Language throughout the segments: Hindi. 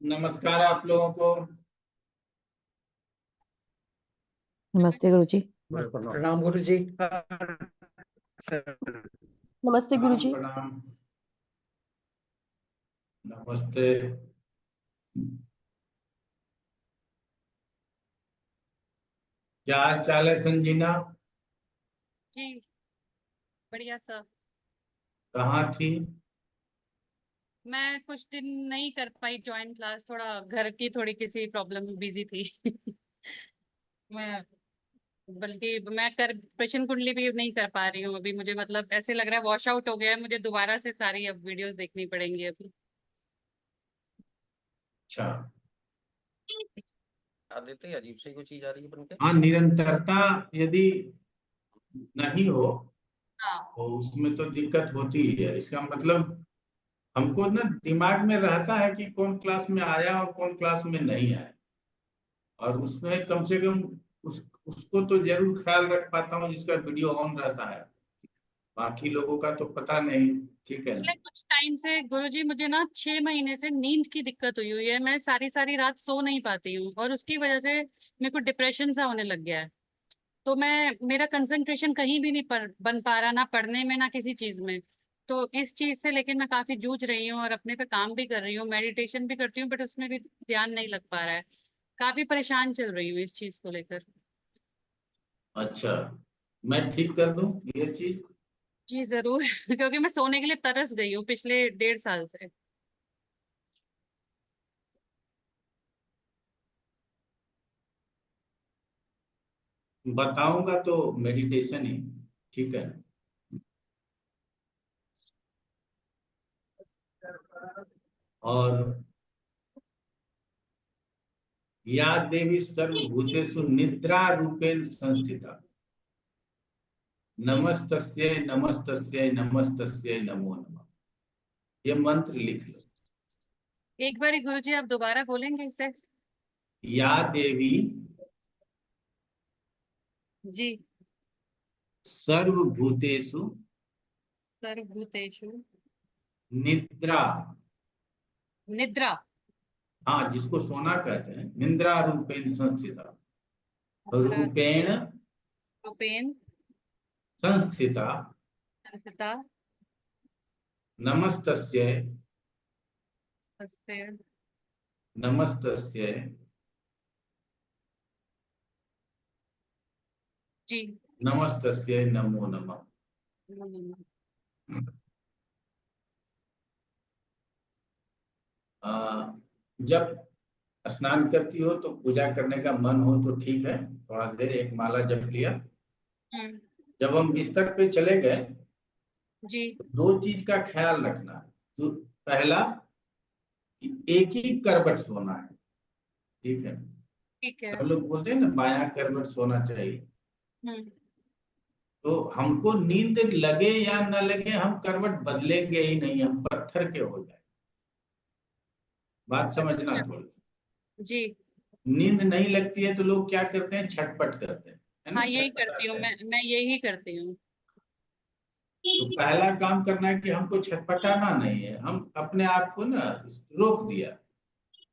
नमस्कार आप लोगों को। नमस्ते गुरुजी। प्रणाम गुरु जी। नमस्ते प्रणाम गुरुजी। प्रणाम। नमस्ते। क्या हाल चाल है संजीना? जी बढ़िया सर। कहाँ थी? मैं कुछ दिन नहीं कर पाई ज्वाइन क्लास, थोड़ा घर की थोड़ी किसी प्रॉब्लम में बिजी थी। मैं बल्कि मैं कर प्रश्न कुंडली भी नहीं कर पा रही हूँ अभी। मुझे मतलब ऐसे लग रहा है वॉश आउट हो गया है, मुझे दोबारा से सारी अब वीडियोस देखनी पड़ेंगी अभी। अच्छा। आदित्य ही अजीब सी कोई चीज आ रही है बनके। हाँ, निरंतरता यदि नहीं हो हाँ तो उसमें तो दिक्कत होती ही है। इसका मतलब हमको ना दिमाग में रहता है कि कौन क्लास में आया और कौन क्लास में नहीं आया, और उसमें कम से कम उसको तो जरूर ख्याल रख पाता हूँ जिसका वीडियो ऑन रहता है। बाकी लोगों का तो पता नहीं। ठीक है पिछले ना? कुछ टाइम से गुरुजी मुझे ना 6 महीने से नींद की दिक्कत हुई हुई है। मैं सारी सारी रात सो नहीं पाती हूँ और उसकी वजह से मेरे को डिप्रेशन सा होने लग गया है। तो मैं मेरा कंसंट्रेशन कहीं भी नहीं बन पा रहा, ना पढ़ने में ना किसी चीज में। तो इस चीज से लेकिन मैं काफी जूझ रही हूँ और अपने पे काम भी कर रही हूँ, मेडिटेशन भी करती हूँ, बट उसमें भी ध्यान नहीं लग पा रहा है। काफी परेशान चल रही हूँ इस चीज को लेकर। अच्छा, मैं ठीक कर दूं ये चीज? जी जरूर। क्योंकि मैं सोने के लिए तरस गई हूँ पिछले 1.5 साल से। बताऊंगा तो मेडिटेशन ही। ठीक है। और या देवी सर्वभूतेषु निद्रा रूपेण संस्थिता, नमस्तस्यै नमस्तस्यै नमस्तस्यै नमो नमः। ये मंत्र लिख लो। एक बार गुरु जी आप दोबारा बोलेंगे इसे? या देवी जी। सर्वभूतेषु सर्वभूतेषु निद्रा। निद्रा। हाँ, जिसको सोना कहते हैं, निद्रा रूपेण संस्थिता। निद्रा रूपेण रूपेण संस्थिता संस्थिता नमस्तस्यै अस्ते नमस्तस्यै जी। नमस्तस्यै नमो नमः। जब स्नान करती हो तो पूजा करने का मन हो तो ठीक है, थोड़ा देर एक माला जप लिया। हम्म। जब हम बिस्तर पे चले गए जी। तो दो चीज का ख्याल रखना है। तो पहला कि एक ही करवट सोना है। ठीक है। ठीक है। सब लोग बोलते हैं ना बायां करवट सोना चाहिए। हम्म। तो हमको नींद लगे या न लगे हम करवट बदलेंगे ही नहीं, हम पत्थर के हो जाए। बात समझना अच्छा। थोड़ी। जी। नींद नहीं लगती है तो लोग क्या करते हैं, छटपट करते हैं, है ना, हाँ यही करती हूँ छटपटाते हैं। मैं यही करती हूँ। तो पहला काम करना है कि हमको छटपटाना नहीं है। हम अपने आप को ना रोक दिया,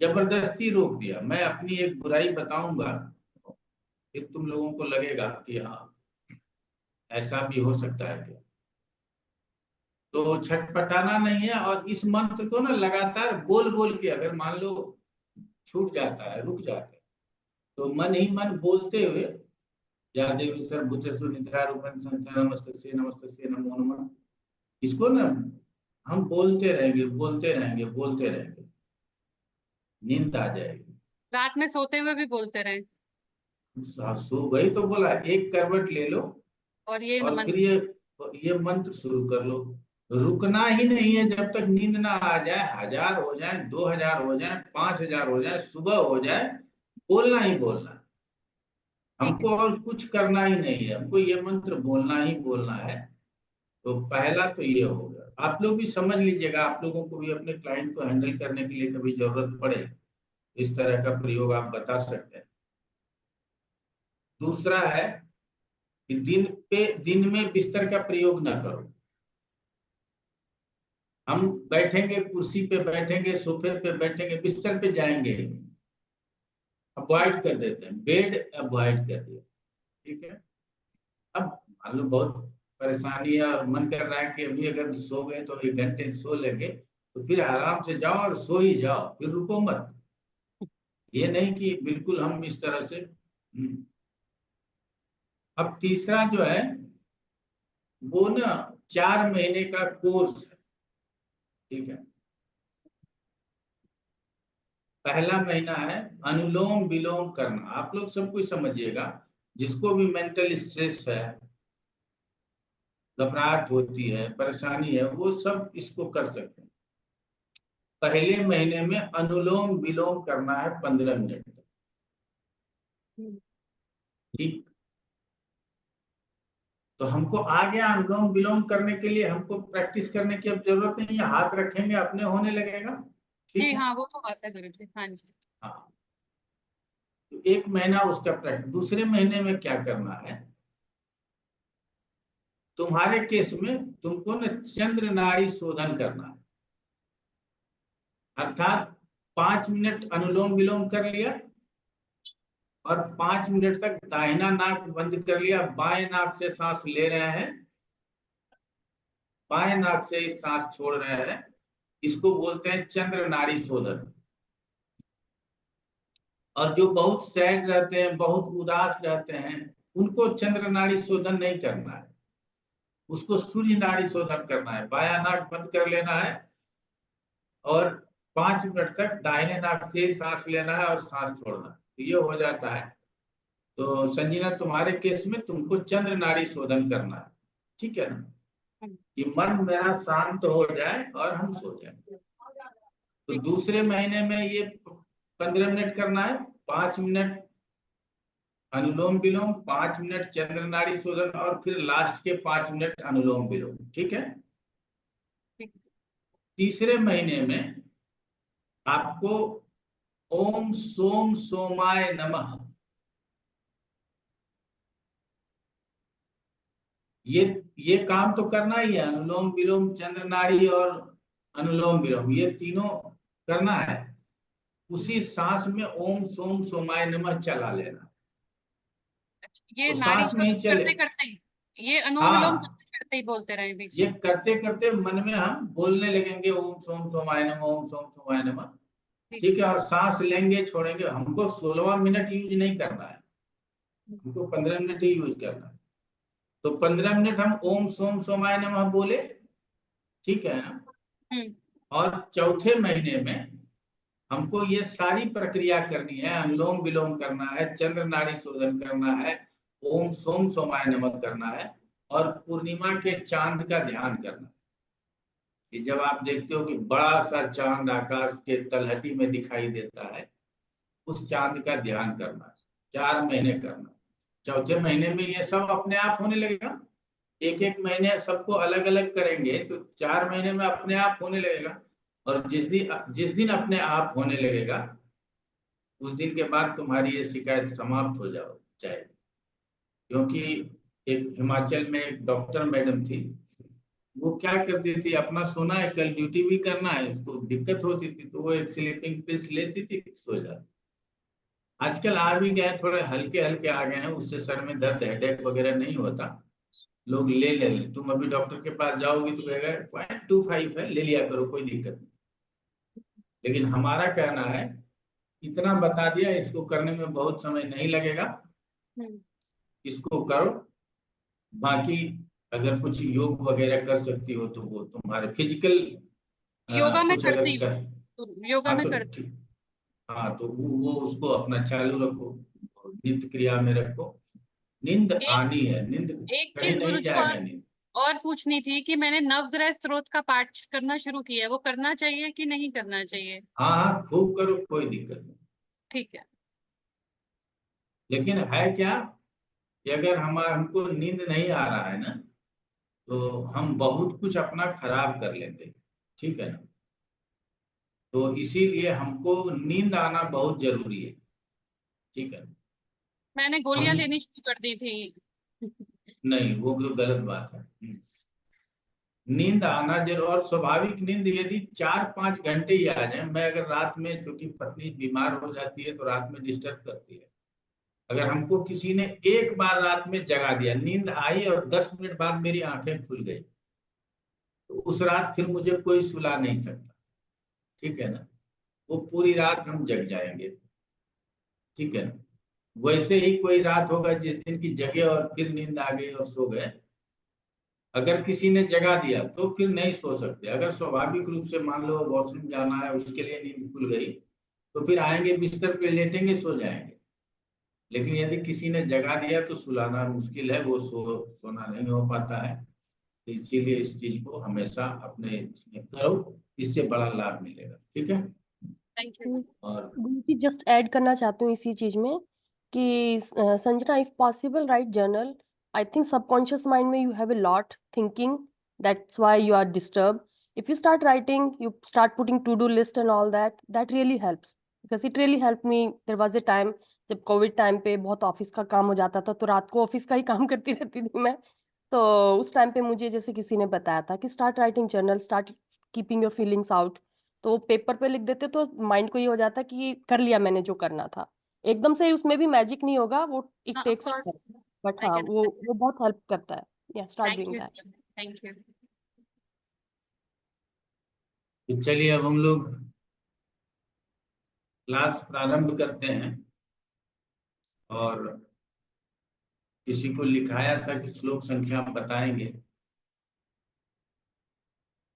जबरदस्ती रोक दिया। मैं अपनी एक बुराई बताऊंगा, फिर तुम लोगों को लगेगा कि हाँ ऐसा भी हो सकता है क्या। तो छटपटाना नहीं है, और इस मंत्र को ना लगातार बोल बोल के, अगर मान लो छूट जाता है, रुक जाते हैं, तो मन ही मन बोलते हुए या देवी सर्वभूतेषु निद्रा रूपेण संस्थिता नमस्तस्यै नमस्तस्यै नमो नमः, इसको ना हम बोलते रहेंगे बोलते रहेंगे बोलते रहेंगे, नींद आ जाएगी। रात में सोते हुए भी बोलते रहे। सो वही तो बोला, एक करवट ले लो और ये और फिर मंत्र। ये मंत्र शुरू कर लो। रुकना ही नहीं है जब तक नींद ना आ जाए। 1000 हो जाए, 2000 हो जाए, 5000 हो जाए, सुबह हो जाए, बोलना ही बोलना है। ठीक है। हमको और कुछ करना ही नहीं है, हमको ये मंत्र बोलना ही बोलना है। तो पहला तो ये होगा। आप लोग भी समझ लीजिएगा, आप लोगों को भी अपने क्लाइंट को हैंडल करने के लिए कभी जरूरत पड़े, इस तरह का प्रयोग आप बता सकते हैं। दूसरा है कि दिन में बिस्तर का प्रयोग ना करो। हम बैठेंगे, कुर्सी पे बैठेंगे, सोफे पे बैठेंगे, बिस्तर पे जाएंगे, अवॉइड कर देते हैं, बेड अवॉइड कर दिया, ठीक है। अब मान लो बहुत परेशानी है और मन कर रहा है कि अभी अगर सो गए तो 1 घंटे सो लेंगे, तो फिर आराम से जाओ और सो ही जाओ, फिर रुको मत। ये नहीं कि बिल्कुल हम इस तरह से। अब तीसरा जो है वो ना 4 महीने का कोर्स है, ठीक है। पहला महीना है अनुलोम विलोम करना। आप लोग सब कुछ समझिएगा, जिसको भी मेंटल स्ट्रेस है, घबराहट होती है, परेशानी है, वो सब इसको कर सकते हैं। पहले महीने में अनुलोम विलोम करना है 15 मिनट तक, ठीक। तो हमको आ गया अनुलोम विलोम करने के लिए, हमको प्रैक्टिस करने की अब जरूरत नहीं है, हाथ रखेंगे अपने होने लगेगा, ठीक जी है। हाँ, वो तो बात है गुरुजी। हाँ जी। हाँ, तो 1 महीना उसका प्रैक्टिस। दूसरे महीने में क्या करना है, तुम्हारे केस में तुमको ना चंद्र नाड़ी शोधन करना है, अर्थात 5 मिनट अनुलोम विलोम कर लिया और 5 मिनट तक दाहिना नाक बंद कर लिया, बाएं नाक से सांस ले रहे हैं, बाएं नाक से सांस छोड़ रहे हैं, इसको बोलते हैं चंद्र नाड़ी शोधन। और जो बहुत सैड रहते हैं, बहुत उदास रहते हैं, उनको चंद्र नाड़ी शोधन नहीं करना है, उसको सूर्य नाड़ी शोधन करना है। बायां नाक बंद कर लेना है और 5 मिनट तक दाहिने नाक से सांस लेना है और सांस छोड़ना है, तो ये हो जाता है। तो संजीना, तुम्हारे केस में तुमको चंद्र नाड़ी शोधन करना है, ठीक है ना, कि मन मेरा शांत हो जाए और हम सो जाए। तो दूसरे महीने में ये 15 मिनट करना है, 5 मिनट अनुलोम विलोम, 5 मिनट चंद्र नाड़ी शोधन और फिर लास्ट के 5 मिनट अनुलोम विलोम, ठीक है। तीसरे महीने में आपको ओम सोम सोमाय नमः, ये काम तो करना ही है, अनुलोम विलोम, चंद्र नाड़ी और अनुलोम विलोम, ये तीनों करना है। उसी सांस में ओम सोम सोमाय नमः चला लेना, ये तो नाड़ी सांस में ही शोधन चले। करते करते ही, ये अनुलोम विलोम हाँ, करते करते ही बोलते रहे बीच ये में। करते करते मन में हम बोलने लगेंगे ओम सोम सोमाय नमः, ओम सोम सोमाय नमः, ठीक है। और सांस लेंगे छोड़ेंगे, हमको 16वां मिनट यूज नहीं करना है, हमको 15 मिनट ही यूज करना है। तो 15 मिनट हम ओम सोम सोमाय नमः बोले, ठीक है ना। और चौथे महीने में हमको ये सारी प्रक्रिया करनी है, अनुलोम विलोम करना है, चंद्र नाड़ी शोधन करना है, ओम सोम सोमाय नमः करना है, और पूर्णिमा के चांद का ध्यान करना है। कि जब आप देखते हो कि बड़ा सा चांद आकाश के तलहटी में दिखाई देता है, उस चांद का ध्यान करना है, 4 महीने करना। चौथे महीने में ये सब अपने आप होने लगेगा। एक एक महीने सबको अलग अलग करेंगे तो 4 महीने में अपने आप होने लगेगा। और जिस दिन अपने आप होने लगेगा, उस दिन के बाद तुम्हारी ये शिकायत समाप्त हो जाएगी। क्योंकि एक हिमाचल में एक डॉक्टर मैडम थी, वो क्या करती थी, अपना सोना है, कल ड्यूटी भी करना है, उसको दिक्कत होती थी, तो वो एक स्लीपिंग पिल्स लेती थी, सो जाती। आजकल आ भी गए, थोड़े हल्के हल्के आ गए हैं, उससे सर में दर्द, हेडेक वगैरह नहीं होता, लोग ले। तुम अभी डॉक्टर के पास जाओगी तो कहेगा 0.25 है, ले लिया करो, कोई दिक्कत नहीं। लेकिन हमारा कहना है, इतना बता दिया, इसको करने में बहुत समय नहीं लगेगा, इसको करो। बाकी अगर कुछ योग वगैरह कर सकती हो तो वो तुम्हारे फिजिकल योगा में कुछ अगर करती हूँ, योगा हाँ में तो करती ठीक। हाँ, तो वो उसको अपना चालू रखो, नित्य क्रिया में रखो। नींद हूँ। आनी है, नींद एक कहीं चीज नहीं गुरुजी जाएगा नींद। और पूछनी थी कि मैंने नवग्रह स्तोत्र का पाठ करना शुरू किया है, वो करना चाहिए कि नहीं करना चाहिए? हाँ हाँ, खूब करो, कोई दिक्कत नहीं। ठीक है। लेकिन है क्या कि अगर हमको नींद नहीं आ रहा है ना, तो हम बहुत कुछ अपना खराब कर लेंगे, ठीक है ना। तो इसीलिए हमको नींद आना बहुत जरूरी है, ठीक है। मैंने गोलियां हम लेनी शुरू कर दी थी। नहीं, वो तो गलत बात है। नींद आना जरूर, और स्वाभाविक नींद यदि 4-5 घंटे ही आ जाए। मैं अगर रात में, चूंकि पत्नी बीमार हो जाती है तो रात में डिस्टर्ब करती है, अगर हमको किसी ने एक बार रात में जगा दिया, नींद आई और 10 मिनट बाद मेरी आंखें खुल गई, तो उस रात फिर मुझे कोई सुला नहीं सकता। ठीक है ना, वो पूरी रात हम जग जाएंगे। ठीक है ना, वैसे ही कोई रात होगा जिस दिन की जगे और फिर नींद आ गई और सो गए। अगर किसी ने जगा दिया तो फिर नहीं सो सकते। अगर स्वाभाविक रूप से मान लो वॉशरूम जाना है, उसके लिए नींद खुल गई, तो फिर आएंगे बिस्तर पे लेटेंगे, सो जाएंगे। लेकिन यदि किसी ने जगा दिया तो सुलाना मुश्किल है, वो सोना नहीं हो पाता है। तो इसीलिए इस चीज को हमेशा अपने इसमें करो, इससे बड़ा लाभ मिलेगा। ठीक है। Thank you. और जस्ट ऐड करना चाहती हूँ इसी चीज में कि Sanjana, if possible write journal. I think subconscious mind में you have a lot thinking, that's why you are disturb. If you start writing, you start putting to-do list and all that, that really helps. Because it really helped me. There was a time जब कोविड टाइम पे बहुत ऑफिस का काम हो जाता था, तो रात को ऑफिस का ही काम करती रहती थी मैं. तो उस टाइम पे मुझे जैसे किसी ने बताया था कि start writing journal, start keeping your feelings out. तो पेपर पे लिख देते तो माइंड को ये हो जाता कि कर लिया मैंने जो करना था. एकदम से उसमें भी मैजिक नहीं होगा, वो it of takes. Course but I हाँ, कैन। वो बहुत हेल्प करता है. या start thank doing you. That. Thank you. तो चलिए अब हम लोग क्लास प्रारंभ करते हैं। और किसी को लिखाया था कि श्लोक संख्या बताएंगे।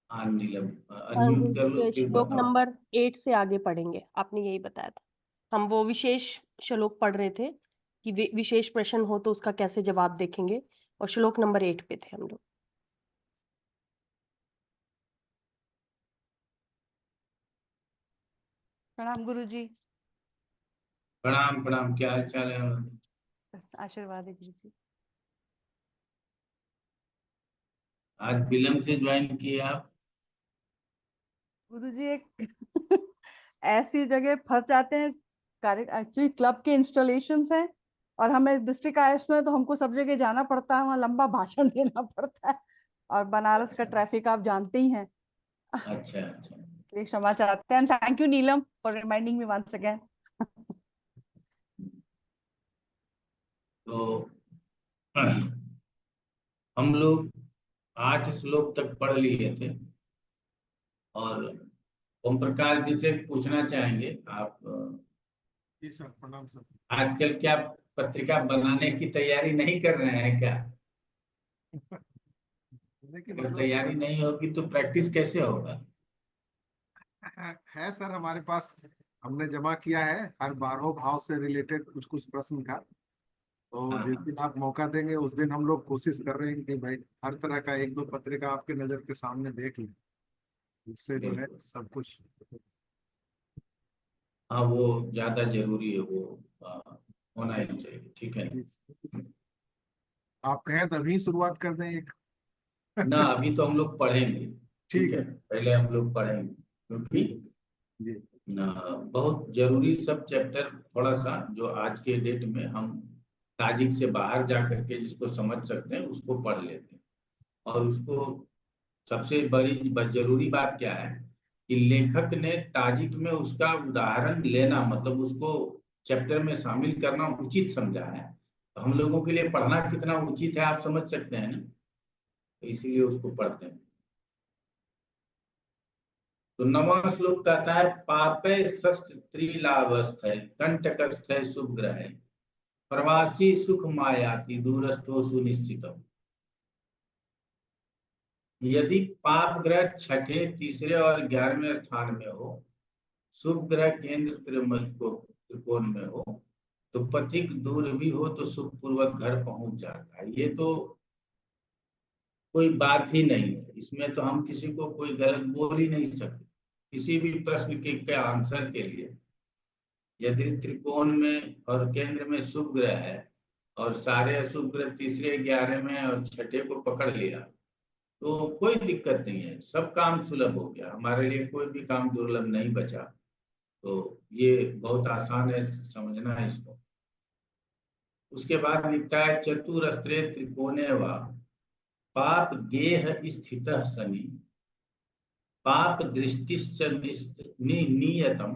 हाँ नीलम, हाँ अनम्यूट कर लो जी, फिर श्लोक बताओ। नंबर 8 से आगे पढ़ेंगे, आपने यही बताया था. हम वो विशेष श्लोक पढ़ रहे थे कि विशेष प्रश्न हो तो उसका कैसे जवाब देखेंगे, और श्लोक नंबर 8 पे थे हम लोग. प्रणाम गुरुजी। प्रणाम प्रणाम, क्या हाल चाल है? आशीर्वाद है गुरुजी। आज विलम्ब से ज्वाइन किए आप? गुरुजी एक ऐसी जगह फंस जाते हैं, कार्य एक्चुअली क्लब के इंस्टॉलेशन हैं और हमें डिस्ट्रिक्ट आयुष में, तो हमको सब जगह जाना पड़ता है, वहाँ लंबा भाषण देना पड़ता है, और बनारस का अच्छा ट्रैफिक आप जानते ही हैं. अच्छा अच्छा। इसलिए क्षमा चाहते हैं. Thank you Neelam for reminding me once again. तो हम लोग 8 श्लोक तक पढ़ लिए थे। और ओम प्रकाश जी से पूछना चाहेंगे, आप जी सर, प्रणाम सर। आजकल क्या पत्रिका बनाने की तैयारी नहीं कर रहे हैं क्या? देखिए अगर मतलब तैयारी नहीं होगी तो प्रैक्टिस कैसे होगा? है सर, हमारे पास हमने जमा किया है हर 12 भाव से रिलेटेड कुछ कुछ प्रश्न का। तो हाँ जिस हाँ, दिन आप मौका देंगे उस दिन हम लोग कोशिश कर रहे हैं कि भाई हर तरह का एक दो पत्रिका आपके नजर के सामने देख लें, उससे जो है बिल्कुल। सब कुछ। हाँ वो ज्यादा जरूरी है, वो होना ही चाहिए। ठीक है आप कहें तभी शुरुआत कर दें एक। ना, अभी तो हम लोग पढ़ेंगे। ठीक ठीक है, है पहले हम लोग पढ़ेंगे क्योंकि जी। बहुत जरूरी सब चैप्टर, थोड़ा सा जो आज के डेट में हम ताजिक से बाहर जा करके जिसको समझ सकते हैं उसको पढ़ लेते हैं। और उसको सबसे बड़ी जरूरी बात क्या है कि लेखक ने ताजिक में उसका उदाहरण लेना, मतलब उसको चैप्टर में शामिल करना उचित समझा है। तो हम लोगों के लिए पढ़ना कितना उचित है आप समझ सकते हैं ना, तो इसीलिए उसको पढ़ते हैं। तो 9वां श्लोक कहता है, पापे शस्त्र त्रिलावस्थ है, कंटकस्थ है शुभ ग्रह है, प्रवासी सुख मायाति दूरस्थो सुनिश्चितम। यदि पाप ग्रह छठे, तीसरे और 11वें स्थान में हो, शुभ ग्रह केंद्र त्रिकोण में हो, तो पथिक दूर भी हो तो सुख पूर्वक घर पहुंच जाता है। ये तो कोई बात ही नहीं है, इसमें तो हम किसी को कोई गलत बोल ही नहीं सकते। किसी भी प्रश्न के आंसर के लिए यदि त्रिकोण में और केंद्र में शुभ ग्रह है और सारे अशुभ ग्रह तीसरे, 11 में और छठे को पकड़ लिया, तो कोई दिक्कत नहीं है, सब काम सुलभ हो गया, हमारे लिए कोई भी काम दुर्लभ नहीं बचा। तो ये बहुत आसान है समझना है इसको। उसके बाद लिखता है, चतुरस्त्रे त्रिकोणे वा पाप गेह स्थितः शनि पाप दृष्टिश्च नियतम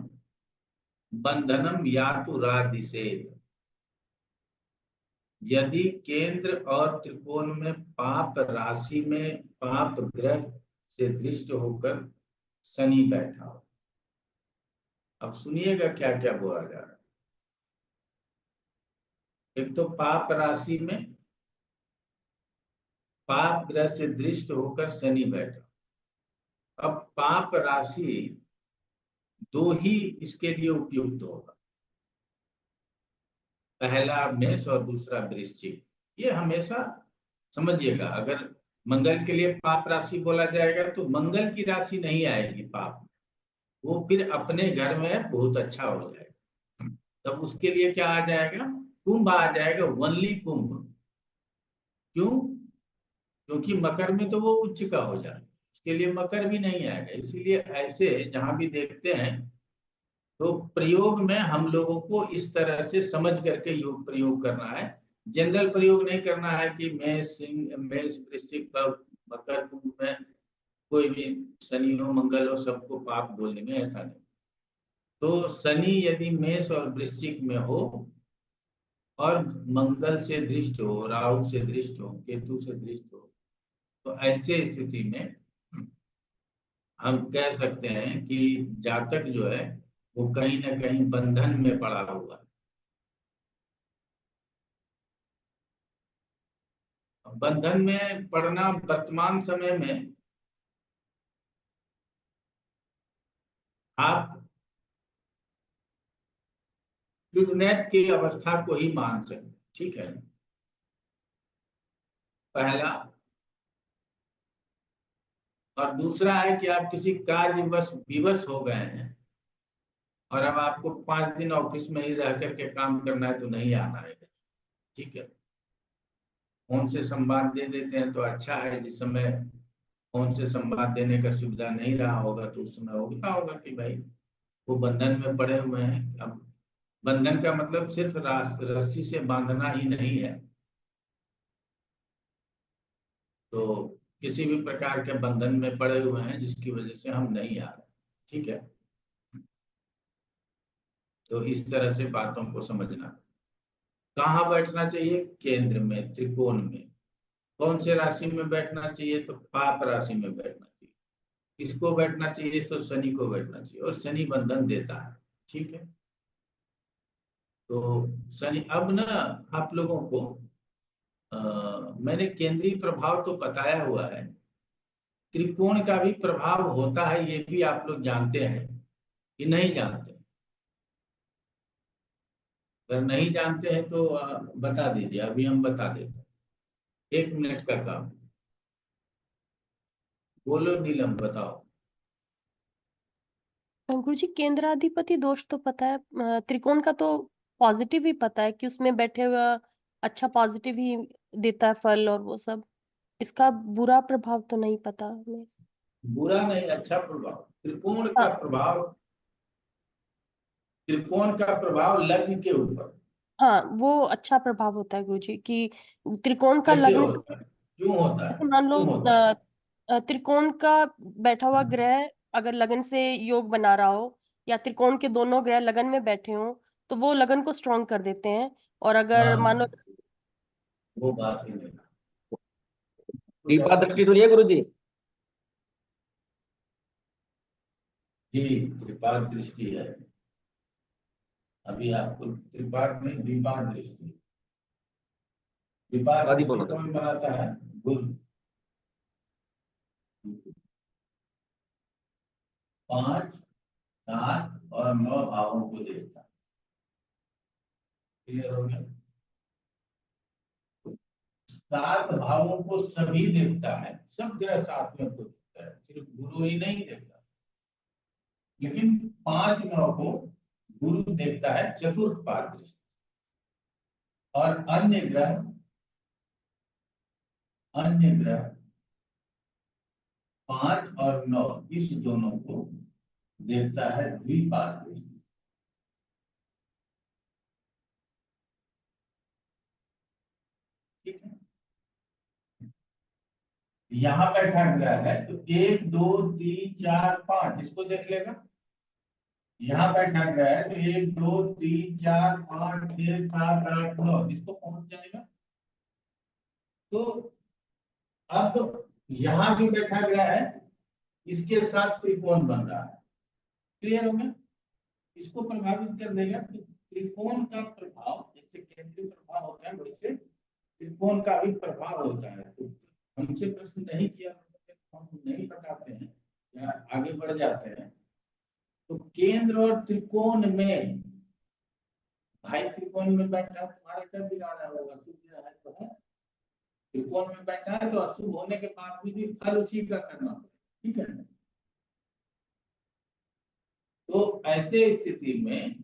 बंधनम यातु रादिशेत। यदि केंद्र और त्रिकोण में पाप राशि में पाप ग्रह से दृष्ट होकर शनि बैठा हो। अब सुनिएगा क्या क्या बोला जा रहा है। एक तो पाप राशि में पाप ग्रह से दृष्ट होकर शनि बैठा। अब पाप राशि दो ही इसके लिए उपयुक्त होगा, पहला मेष और दूसरा वृश्चिक। ये हमेशा समझिएगा, अगर मंगल के लिए पाप राशि बोला जाएगा तो मंगल की राशि नहीं आएगी पाप, वो फिर अपने घर में बहुत अच्छा हो जाएगा। तब उसके लिए क्या आ जाएगा, कुंभ आ जाएगा, वनली कुंभ। क्यों? क्योंकि मकर में तो वो उच्च का हो जाएगा, उसके लिए मकर भी नहीं आएगा। इसीलिए ऐसे जहां भी देखते हैं तो प्रयोग में हम लोगों को इस तरह से समझ करके योग प्रयोग करना है। जनरल प्रयोग नहीं करना है कि मेष सिंह मेष वृश्चिक मकर कुंभ में कोई भी शनि हो मंगल हो सबको पाप बोलने में, ऐसा नहीं। तो शनि यदि मेष और वृश्चिक में हो और मंगल से दृष्ट हो, राहु से दृष्ट हो, केतु से दृष्ट हो, तो ऐसे स्थिति में हम कह सकते हैं कि जातक जो है वो कहीं ना कहीं बंधन में पड़ा हुआ है। बंधन में पड़ना वर्तमान समय में आप किडनैप की अवस्था को ही मान सकते, ठीक है। पहला, और दूसरा है कि आप किसी कार्यवश विवश हो गए हैं और अब आपको 5 दिन ऑफिस में ही रह करके काम करना है तो नहीं आना है, ठीक है। फोन से संवाद दे देते हैं तो अच्छा है, जिस समय फोन से संवाद देने का सुविधा नहीं रहा होगा तो उस समय होता होगा कि भाई वो बंधन में पड़े हुए हैं। अब बंधन का मतलब सिर्फ रस्सी से बांधना ही नहीं है, तो किसी भी प्रकार के बंधन में पड़े हुए हैं जिसकी वजह से हम नहीं आ रहे, ठीक है। तो इस तरह से बातों को समझना। कहाँ बैठना चाहिए? केंद्र में, त्रिकोण में। कौन से राशि में बैठना चाहिए? तो पाप राशि में बैठना चाहिए। किसको बैठना चाहिए? तो शनि को बैठना चाहिए, और शनि बंधन देता है, ठीक है। तो शनि, अब ना आप लोगों को मैंने केंद्रीय प्रभाव तो बताया हुआ है, त्रिकोण का भी प्रभाव होता है, ये भी आप लोग जानते हैं कि नहीं जानते? अगर नहीं जानते हैं तो बता दीजिए, अभी हम बता देते हैं। 1 मिनट का काम। बोलो नीलम, बताओ। गुरुजी, केंद्राधिपति दोष तो पता है, त्रिकोण का तो पॉजिटिव ही पता है कि उसमें बैठे हुए अच्छा पॉजिटिव ही देता है फल और वो सब। इसका बुरा प्रभाव तो नहीं पता हमें। बुरा नहीं, अच्छा प्रभाव। त्रिकोण का हाँ प्रभाव, त्रिकोण का प्रभाव लग्न के ऊपर हाँ, वो अच्छा प्रभाव होता है गुरुजी कि त्रिकोण का कैसे लग्न से, होता है, क्यों होता है, जैसे मान लो क्यों होता है? त्रिकोण का बैठा हुआ ग्रह अगर लगन से योग बना रहा हो, या त्रिकोण के दोनों ग्रह लगन में बैठे हों, तो वो लगन को स्ट्रॉन्ग कर देते हैं। और अगर मान लो, हाँ, वो बात ही नहीं। दीपा दृष्टि तो नहीं है गुरु जी? जी, त्रिपाद दृष्टि है। अभी आपको त्रिपाद में द्विपाद दृष्टि, द्विपाद आदि दृष्टि बोला था। कौन बनाता है? गुरु। 5, 7 और 9 भावों को देखता है। क्लियर हो गया? 7 भावों को सभी देखता है, सब ग्रह 7 में को देखता है, सिर्फ गुरु ही नहीं देखता। लेकिन 5, 9 को गुरु देखता है चतुर्थ पाद दृष्टि, और अन्य ग्रह 5 और 9 इस दोनों को देखता है द्विपाद दृष्टि, ठीक है। यहाँ बैठा ग्रह है तो 1 2 3 4 5 इसको देख लेगा। यहाँ बैठा ग्रह है तो 1 2 3 4 5 6 7 8 9 इसको पहुंच जाएगा। तो अब यहाँ भी बैठा ग्रह है, इसके साथ त्रिकोण बन रहा है। क्लियर हो गया? इसको प्रभावित कर देगा। तो त्रिकोण का प्रभाव, जैसे केंद्रीय प्रभाव होता है वैसे त्रिकोण का भी प्रभाव होता है। तो हमसे प्रश्न नहीं किया, हम नहीं बताते हैं या आगे बढ़ जाते हैं। तो केंद्र और त्रिकोण में, भाई त्रिकोण में बैठा तुम्हारा क्या बिगाड़ा होगा? अशुभ है तो है, त्रिकोण में बैठा है तो अशुभ होने के बावजूद भी फल उसी का करना पड़ेगा। ठीक है? तो ऐसे स्थिति में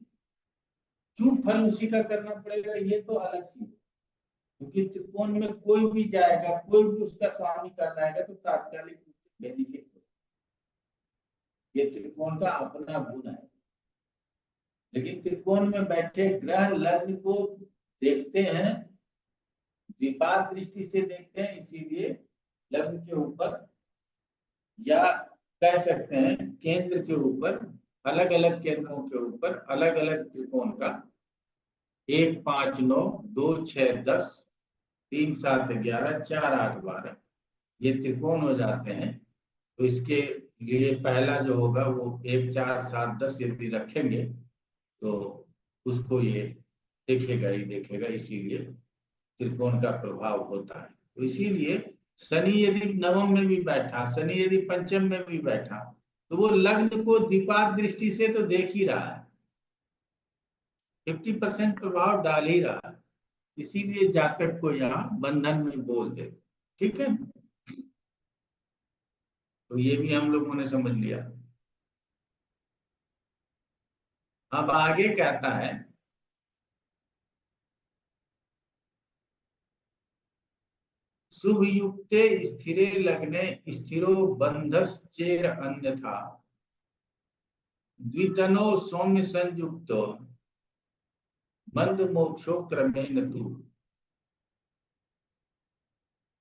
क्यों फल उसी का करना पड़ेगा, ये तो अलग चीज है। क्योंकि त्रिकोण में कोई भी जाएगा, कोई भी उसका स्वामी करना आएगा तो तात्कालिक रूप से बेनिफिट होगा। ये त्रिकोण का अपना गुण है। लेकिन त्रिकोण में बैठे ग्रह लग्न को देखते हैं, द्विपाद दृष्टि से देखते हैं, इसीलिए लग्न के ऊपर या कह सकते हैं केंद्र के ऊपर, अलग अलग केंद्रों के ऊपर अलग अलग त्रिकोण का 1 5 9 2 6 10 3 7 11 4 8 12 ये त्रिकोण हो जाते हैं। तो इसके लिए पहला जो होगा वो 1 4 7 10 यदि रखेंगे तो उसको ये देखेगा ही देखेगा, इसीलिए त्रिकोण का प्रभाव होता है। तो इसीलिए शनि यदि नवम में भी बैठा, शनि यदि पंचम में भी बैठा, तो वो लग्न को द्विपाद दृष्टि से तो देख ही रहा है, 50% प्रभाव डाल ही रहा है। इसीलिए जातक को यहाँ बंधन में बोल दे। ठीक है? तो ये भी हम लोगों ने समझ लिया। अब आगे कहता है शुभ युक्ते स्थिरे लग्ने स्थिरो बंधश्चेर अन्यथा द्वितनो सौम्य संयुक्तो बंध मोक्षो क्रमेण तु।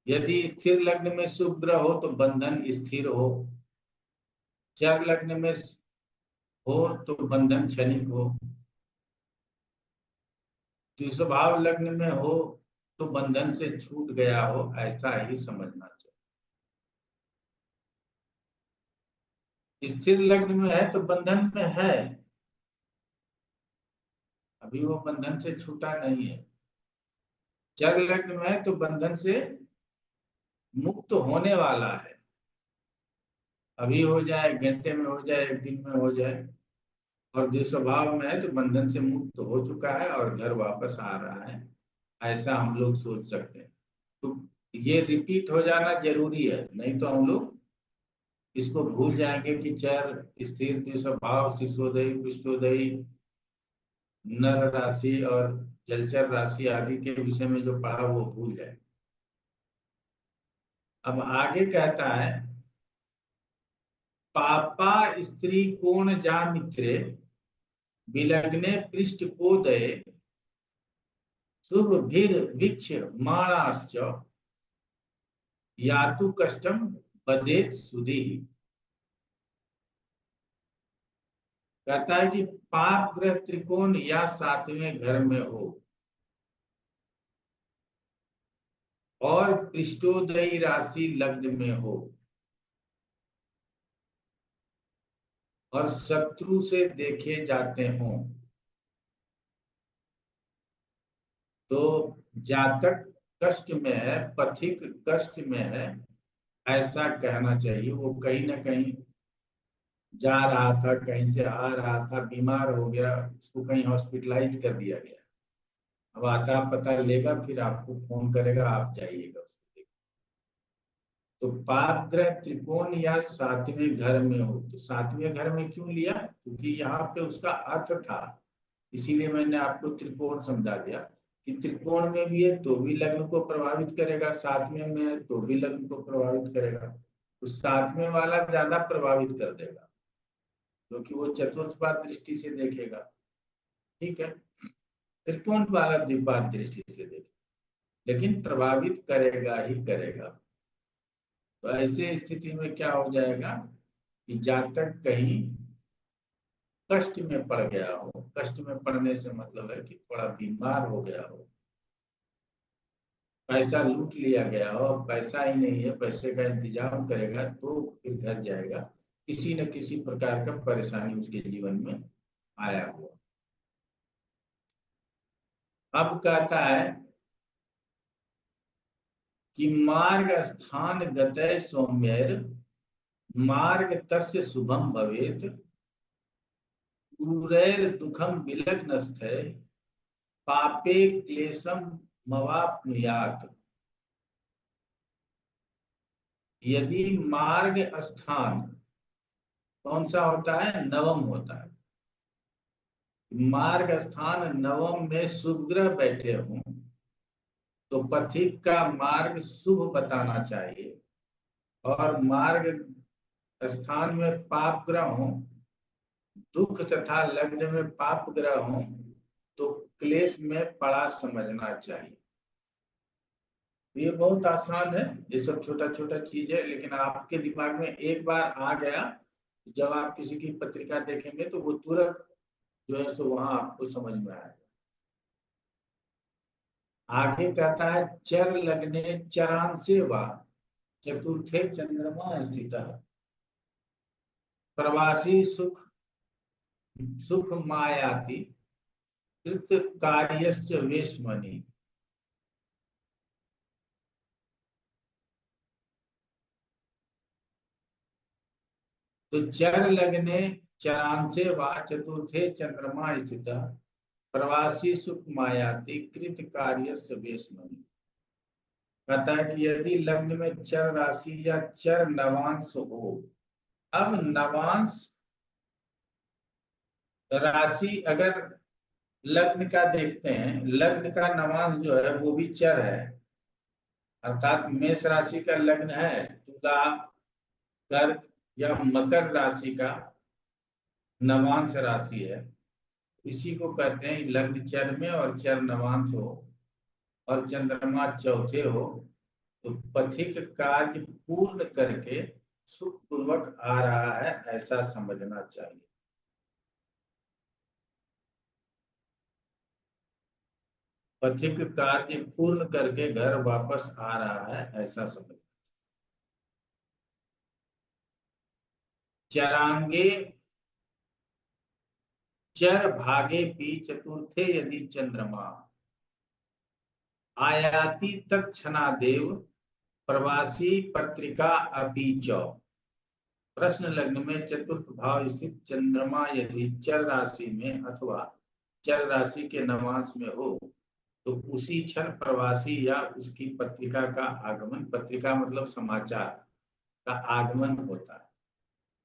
यदि स्थिर लग्न में शुभ ग्रह हो तो बंधन स्थिर हो, चर लग्न में हो तो बंधन क्षणिक हो, द्विस्वभाव लग्न में हो तो बंधन से छूट गया हो, ऐसा ही समझना चाहिए। स्थिर लग्न में है तो बंधन में है, अभी वो बंधन से छूटा नहीं है। चर लग्न में है तो बंधन से मुक्त होने वाला है, अभी हो जाए, घंटे में हो जाए, एक दिन में हो जाए। और जो स्वभाव में है तो बंधन से मुक्त हो चुका है और घर वापस आ रहा है, ऐसा हम लोग सोच सकते हैं। तो ये रिपीट हो जाना जरूरी है, नहीं तो हम लोग इसको भूल जाएंगे कि चर, स्थिर, स्वभाव, शिशोदयी, पृष्ठोदयी, नर राशि और जलचर राशि आदि के विषय में जो पढ़ा वो भूल जाए। अब आगे कहता है पापा स्त्री कोण जा मित्रे विलग्ने पृष्ठ कोदये शुभ भीर वीक्ष माणाश्च यातु कष्टम बदेत सुधी। कहता है कि पाप ग्रह त्रिकोण या 7वें घर में हो और पृष्ठोदयी राशि लग्न में हो और शत्रु से देखे जाते हों, तो जातक कष्ट में है, पथिक कष्ट में है, ऐसा कहना चाहिए। वो कहीं ना कहीं जा रहा था, कहीं से आ रहा था, बीमार हो गया, उसको कहीं हॉस्पिटलाइज कर दिया गया। अब आता पता लेगा, फिर आपको फोन करेगा, आप जाइएगा उसको देखने। तो पाप ग्रह त्रिकोण या 7वें घर में हो, तो 7वें घर में क्यों लिया? क्योंकि यहाँ पे उसका अर्थ था, इसीलिए मैंने आपको त्रिकोण समझा दिया कि त्रिकोण में भी है तो भी लग्न को प्रभावित करेगा, 7वें में है तो भी लग्न को प्रभावित करेगा। तो 7वें वाला ज्यादा प्रभावित कर देगा क्योंकि वो चतुर्थपाद दृष्टि से देखेगा। ठीक है? त्रिकोण वाला द्विपाद दृष्टि से देखेगा, लेकिन प्रभावित करेगा ही करेगा। तो ऐसे स्थिति में क्या हो जाएगा कि जातक कहीं कष्ट में पड़ गया हो, कष्ट में पड़ने से मतलब है कि थोड़ा बीमार हो गया हो, पैसा लूट लिया गया हो, पैसा ही नहीं है, पैसे का इंतजाम करेगा तो फिर घर जाएगा, किसी न किसी प्रकार का परेशानी उसके जीवन में आया हुआ। अब कहता है कि मार्ग स्थान गतय सौम्यर मार्ग तस्य शुभम भवेत दूरैर दुखम विलग्नस्थे पापे क्लेशम मवाप्नुयात्। यदि मार्ग स्थान कौन सा होता है? नवम होता है। मार्ग स्थान नवम में शुभ ग्रह बैठे हों तो पथिक का मार्ग शुभ बताना चाहिए, और मार्ग स्थान में पाप ग्रह हो, दुख तथा लग्न में पाप ग्रह हो तो क्लेश में पड़ा समझना चाहिए। ये बहुत आसान है, ये सब छोटा छोटा चीज है, लेकिन आपके दिमाग में एक बार आ गया, जब आप किसी की पत्रिका देखेंगे तो वो तुरंत जो है सो वहां आपको समझ में आएगा। आगे कहता है चर लगने चरांसे वा चतुर्थे चंद्रमा स्थित प्रवासी सुख सुख मायाति कृत कार्यस्य वेश्मनि। तो चर लगने चरांसे वा चतुर्थे चंद्रमा स्थित प्रवासी सुख मायाति कृत कार्यस्य वेश्मनि। कहता है कि यदि लग्न में चर राशि या चर नवांश हो, अब नवांश राशि अगर लग्न का देखते हैं, लग्न का नवांश जो है वो भी चर है, अर्थात मेष राशि का लग्न है, तुला कर्क या मकर राशि का नवांश राशि है, इसी को कहते हैं लग्न चर में और चर नवांश हो और चंद्रमा चौथे हो तो पथिक कार्य पूर्ण करके सुख पूर्वक आ रहा है, ऐसा समझना चाहिए। पथिक कार्य पूर्ण करके घर वापस आ रहा है, ऐसा समझ। चरांगे चर भागे पी चतुर्थे यदि चंद्रमा आयाति तत्क्षणादेव प्रवासी पत्रिका अपी च। प्रश्न लग्न में चतुर्थ भाव स्थित चंद्रमा यदि चर राशि में अथवा चर राशि के नवांश में हो तो उसी क्षण प्रवासी या उसकी पत्रिका का आगमन, पत्रिका मतलब समाचार का आगमन होता है।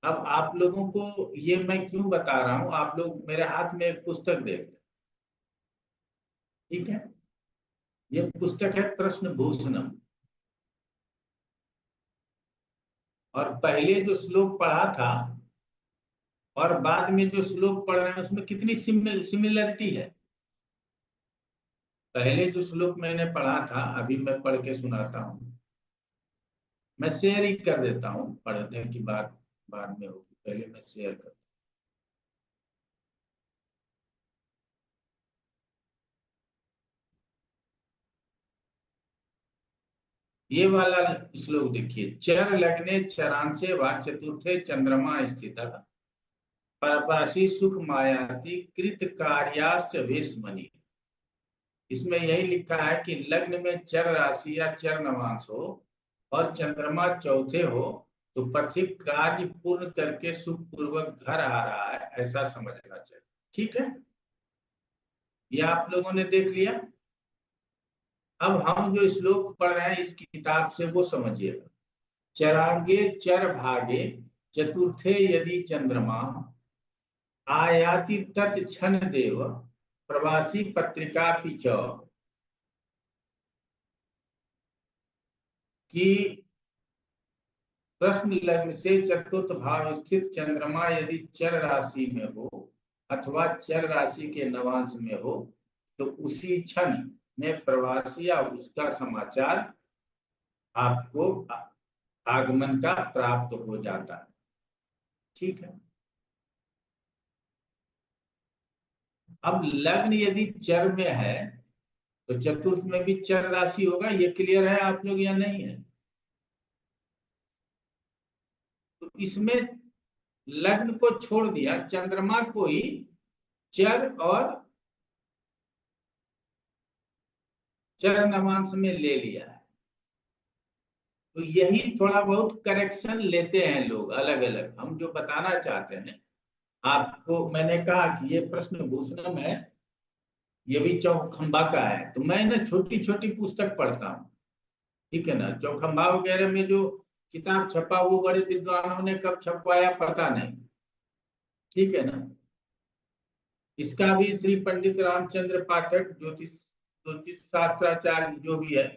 अब आप लोगों को ये मैं क्यों बता रहा हूं, आप लोग मेरे हाथ में एक पुस्तक देख लें, ठीक है? ये पुस्तक है प्रश्न भूषणम, और पहले जो श्लोक पढ़ा था और बाद में जो श्लोक पढ़ रहे हैं उसमें कितनी सिमिलरिटी है। पहले जो श्लोक मैंने पढ़ा था, अभी मैं पढ़ के सुनाता हूं, मैं शेयर ही कर देता हूं, पढ़ने की बात बाद में होगी, पहले मैं शेयर कर। ये वाला श्लोक देखिए, चर लग्ने चरांसे वा चतुर्थे चंद्रमा स्थित परपाशी सुख मायाति कृत कार्याश्च वेश्मनि। इसमें यही लिखा है कि लग्न में चर राशि या चर नवांश हो और चंद्रमा चौथे हो तो पथिक कार्य पूर्ण करके सुख पूर्वक घर आ रहा है, ऐसा समझना चाहिए। ठीक है, ये आप लोगों ने देख लिया। अब हम जो श्लोक पढ़ रहे हैं इस किताब से वो समझिएगा। चरांगे चर भागे चतुर्थे यदि चंद्रमा आयाति तत्क्षण देव प्रवासी पत्रिका पिच, कि प्रश्न लग्न से चतुर्थ भाव स्थित चंद्रमा यदि चर राशि में हो अथवा चर राशि के नवांश में हो तो उसी क्षण में प्रवासी या उसका समाचार आपको आगमन का प्राप्त हो जाता है। ठीक है। अब लग्न यदि चर में है तो चतुर्थ में भी चर राशि होगा, ये क्लियर है आप लोग या नहीं है? तो इसमें लग्न को छोड़ दिया, चंद्रमा को ही चर और चर नवांश में ले लिया है। तो यही थोड़ा बहुत करेक्शन लेते हैं लोग अलग अलग। हम जो बताना चाहते हैं आपको, मैंने कहा कि ये प्रश्न भूषणम है, ये भी चौखंबा का है। तो मैं ना छोटी छोटी पुस्तक पढ़ता हूँ, ठीक है ना। चौखंबा वगैरह में जो किताब छपा वो बड़े विद्वानों ने कब छपवाया पता नहीं, ठीक है ना। इसका भी श्री पंडित रामचंद्र पाठक ज्योतिष ज्योतिष शास्त्राचार्य जो भी है,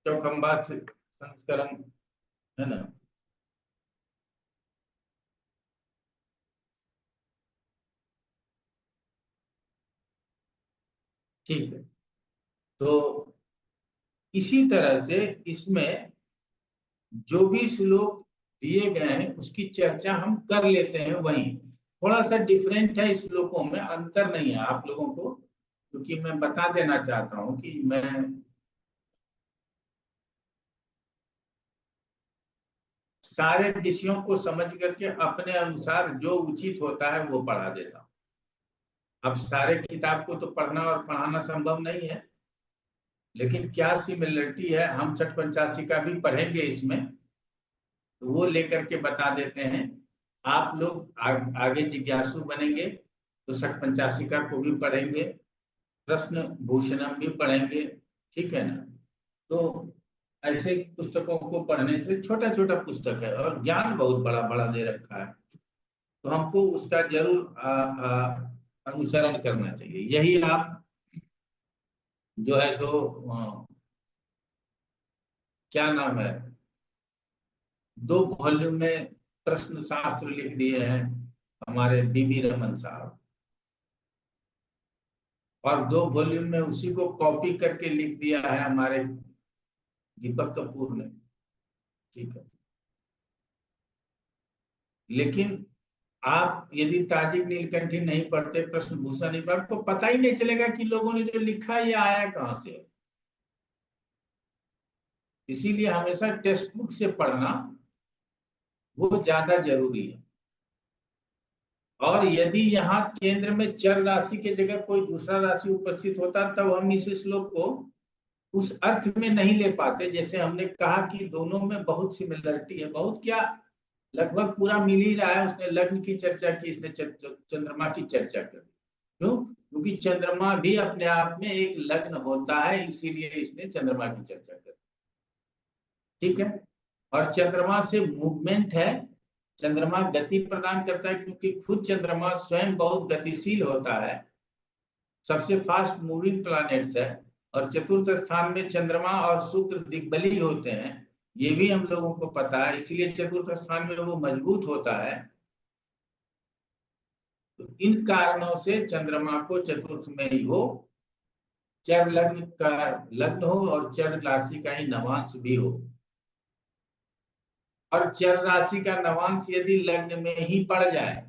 चौखंबा संस्करण है ना। ठीक है। तो इसी तरह से इसमें जो भी श्लोक दिए गए हैं उसकी चर्चा हम कर लेते हैं। वहीं थोड़ा सा डिफरेंट है, इस श्लोकों में अंतर नहीं है आप लोगों को, क्योंकि मैं बता देना चाहता हूं कि मैं सारे विषयों को समझ करके अपने अनुसार जो उचित होता है वो पढ़ा देता हूं। अब सारे किताब को तो पढ़ना और पढ़ाना संभव नहीं है, लेकिन क्या सिमिलरिटी है हम 685 का भी पढ़ेंगे इसमें, तो वो लेकर के बता देते हैं। आप लोग आगे जिज्ञासु बनेंगे तो 685 का को भी पढ़ेंगे, प्रश्न भूषणम भी पढ़ेंगे, ठीक है ना। तो ऐसे पुस्तकों को पढ़ने से, छोटा छोटा पुस्तक है और ज्ञान बहुत बड़ा बड़ा दे रखा है, तो हमको उसका जरूर अनुसरण करना चाहिए। यही आप जो है सो क्या नाम है, 2 वॉल्यूम में प्रश्न शास्त्र लिख दिए हैं हमारे बीबी रमन साहब, और 2 वॉल्यूम में उसी को कॉपी करके लिख दिया है हमारे दीपक कपूर ने, ठीक है। लेकिन आप यदि ताजिक नीलकंठी नहीं पढ़ते, प्रश्न भूषण नहीं पढ़ते, तो पता ही नहीं चलेगा कि लोगों ने जो लिखा ये आया कहां से। इसीलिए हमेशा टेक्स्ट बुक से पढ़ना वो ज्यादा जरूरी है। और यदि यहाँ केंद्र में चर राशि के जगह कोई दूसरा राशि उपस्थित होता तब हम इस श्लोक को उस अर्थ में नहीं ले पाते। जैसे हमने कहा कि दोनों में बहुत सिमिलरिटी है, बहुत क्या, लगभग पूरा मिल ही रहा है। उसने लग्न की चर्चा की, इसने चंद्रमा की चर्चा कर दी। क्यों? क्योंकि चंद्रमा भी अपने आप में एक लग्न होता है, इसीलिए इसने चंद्रमा की चर्चा कर दी, ठीक है। और चंद्रमा से मूवमेंट है, चंद्रमा गति प्रदान करता है, क्योंकि खुद चंद्रमा स्वयं बहुत गतिशील होता है, सबसे फास्ट मूविंग प्लैनेट्स है। और चतुर्थ स्थान में चंद्रमा और शुक्र दिग्बली होते हैं, ये भी हम लोगों को पता है, इसीलिए चतुर्थ स्थान में वो मजबूत होता है। तो इन कारणों से चंद्रमा को चतुर्थ में ही हो, चर लग्न का लग्न हो और चर राशि का ही नवांश भी हो। और चर राशि का नवांश यदि लग्न में ही पड़ जाए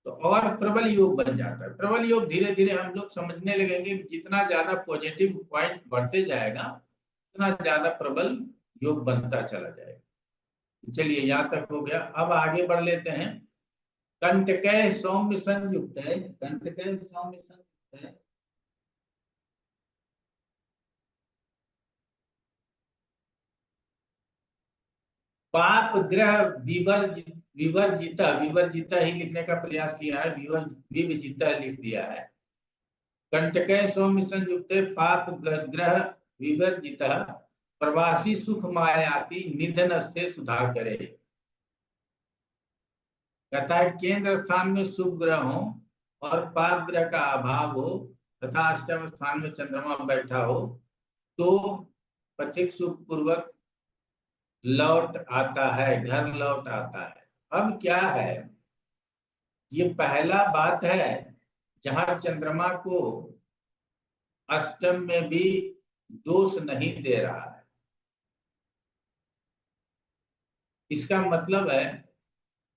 तो और प्रबल योग बन जाता है। प्रबल योग धीरे धीरे हम लोग समझने लगेंगे कि जितना ज्यादा पॉजिटिव पॉइंट बढ़ते जाएगा उतना ज्यादा प्रबल योग बनता चला जाएगा। चलिए यहाँ तक हो गया, अब आगे बढ़ लेते हैं। कंटकय सौम्य संयुक्त है, कंटकय सौम्य संयुक्त है, पाप ग्रह विवर्जिता, विवर्जिता ही लिखने का प्रयास किया है, विवर्जिता लिख दिया है। कंटकय सौम्य संयुक्त पाप ग्रह विवर्जिता प्रवासी सुख मायाति निधन स्थे सुधार करे। कहता है केंद्र स्थान में शुभ ग्रह हो और पाप ग्रह का अभाव हो तथा अष्टम स्थान में चंद्रमा बैठा हो तो पथिक सुख पूर्वक लौट आता है, घर लौट आता है। अब क्या है, ये पहला बात है जहां चंद्रमा को अष्टम में भी दोष नहीं दे रहा है। इसका मतलब है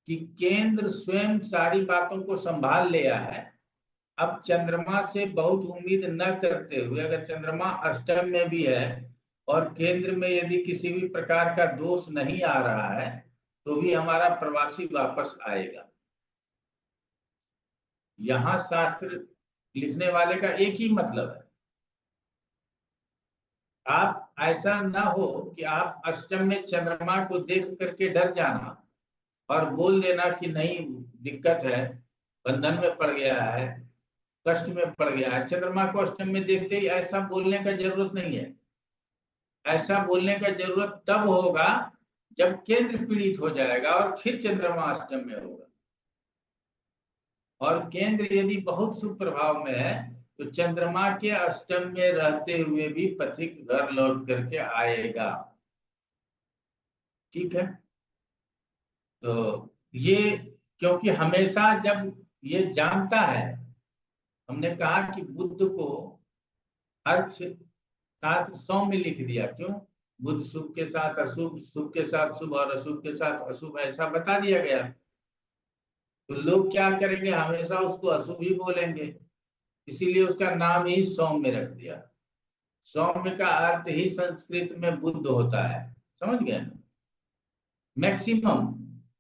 कि केंद्र स्वयं सारी बातों को संभाल लिया है। अब चंद्रमा से बहुत उम्मीद न करते हुए, अगर चंद्रमा अष्टम में भी है और केंद्र में यदि किसी भी प्रकार का दोष नहीं आ रहा है, तो भी हमारा प्रवासी वापस आएगा। यहां शास्त्र लिखने वाले का एक ही मतलब है, आप ऐसा ना हो कि आप अष्टम में चंद्रमा को देख करके डर जाना और बोल देना कि नहीं दिक्कत है, बंधन में पड़ गया है, कष्ट में पड़ गया है। चंद्रमा को अष्टम में देखते ही ऐसा बोलने का जरूरत नहीं है। ऐसा बोलने का जरूरत तब होगा जब केंद्र पीड़ित हो जाएगा और फिर चंद्रमा अष्टम में होगा। और केंद्र यदि बहुत शुभ प्रभाव में है तो चंद्रमा के अष्टम में रहते हुए भी पथिक घर लौट करके आएगा। ठीक है, तो ये क्योंकि हमेशा जब ये जानता है, हमने कहा कि बुद्ध को हर शास्त्र 100 में लिख दिया। क्यों? बुद्ध शुभ के साथ अशुभ, शुभ के साथ शुभ और अशुभ के साथ अशुभ, ऐसा बता दिया गया। तो लोग क्या करेंगे, हमेशा उसको अशुभ ही बोलेंगे, इसीलिए उसका नाम ही सौम्य रख दिया। सौम्य का अर्थ ही संस्कृत में बुद्ध होता है, समझ गए ना? मैक्सिमम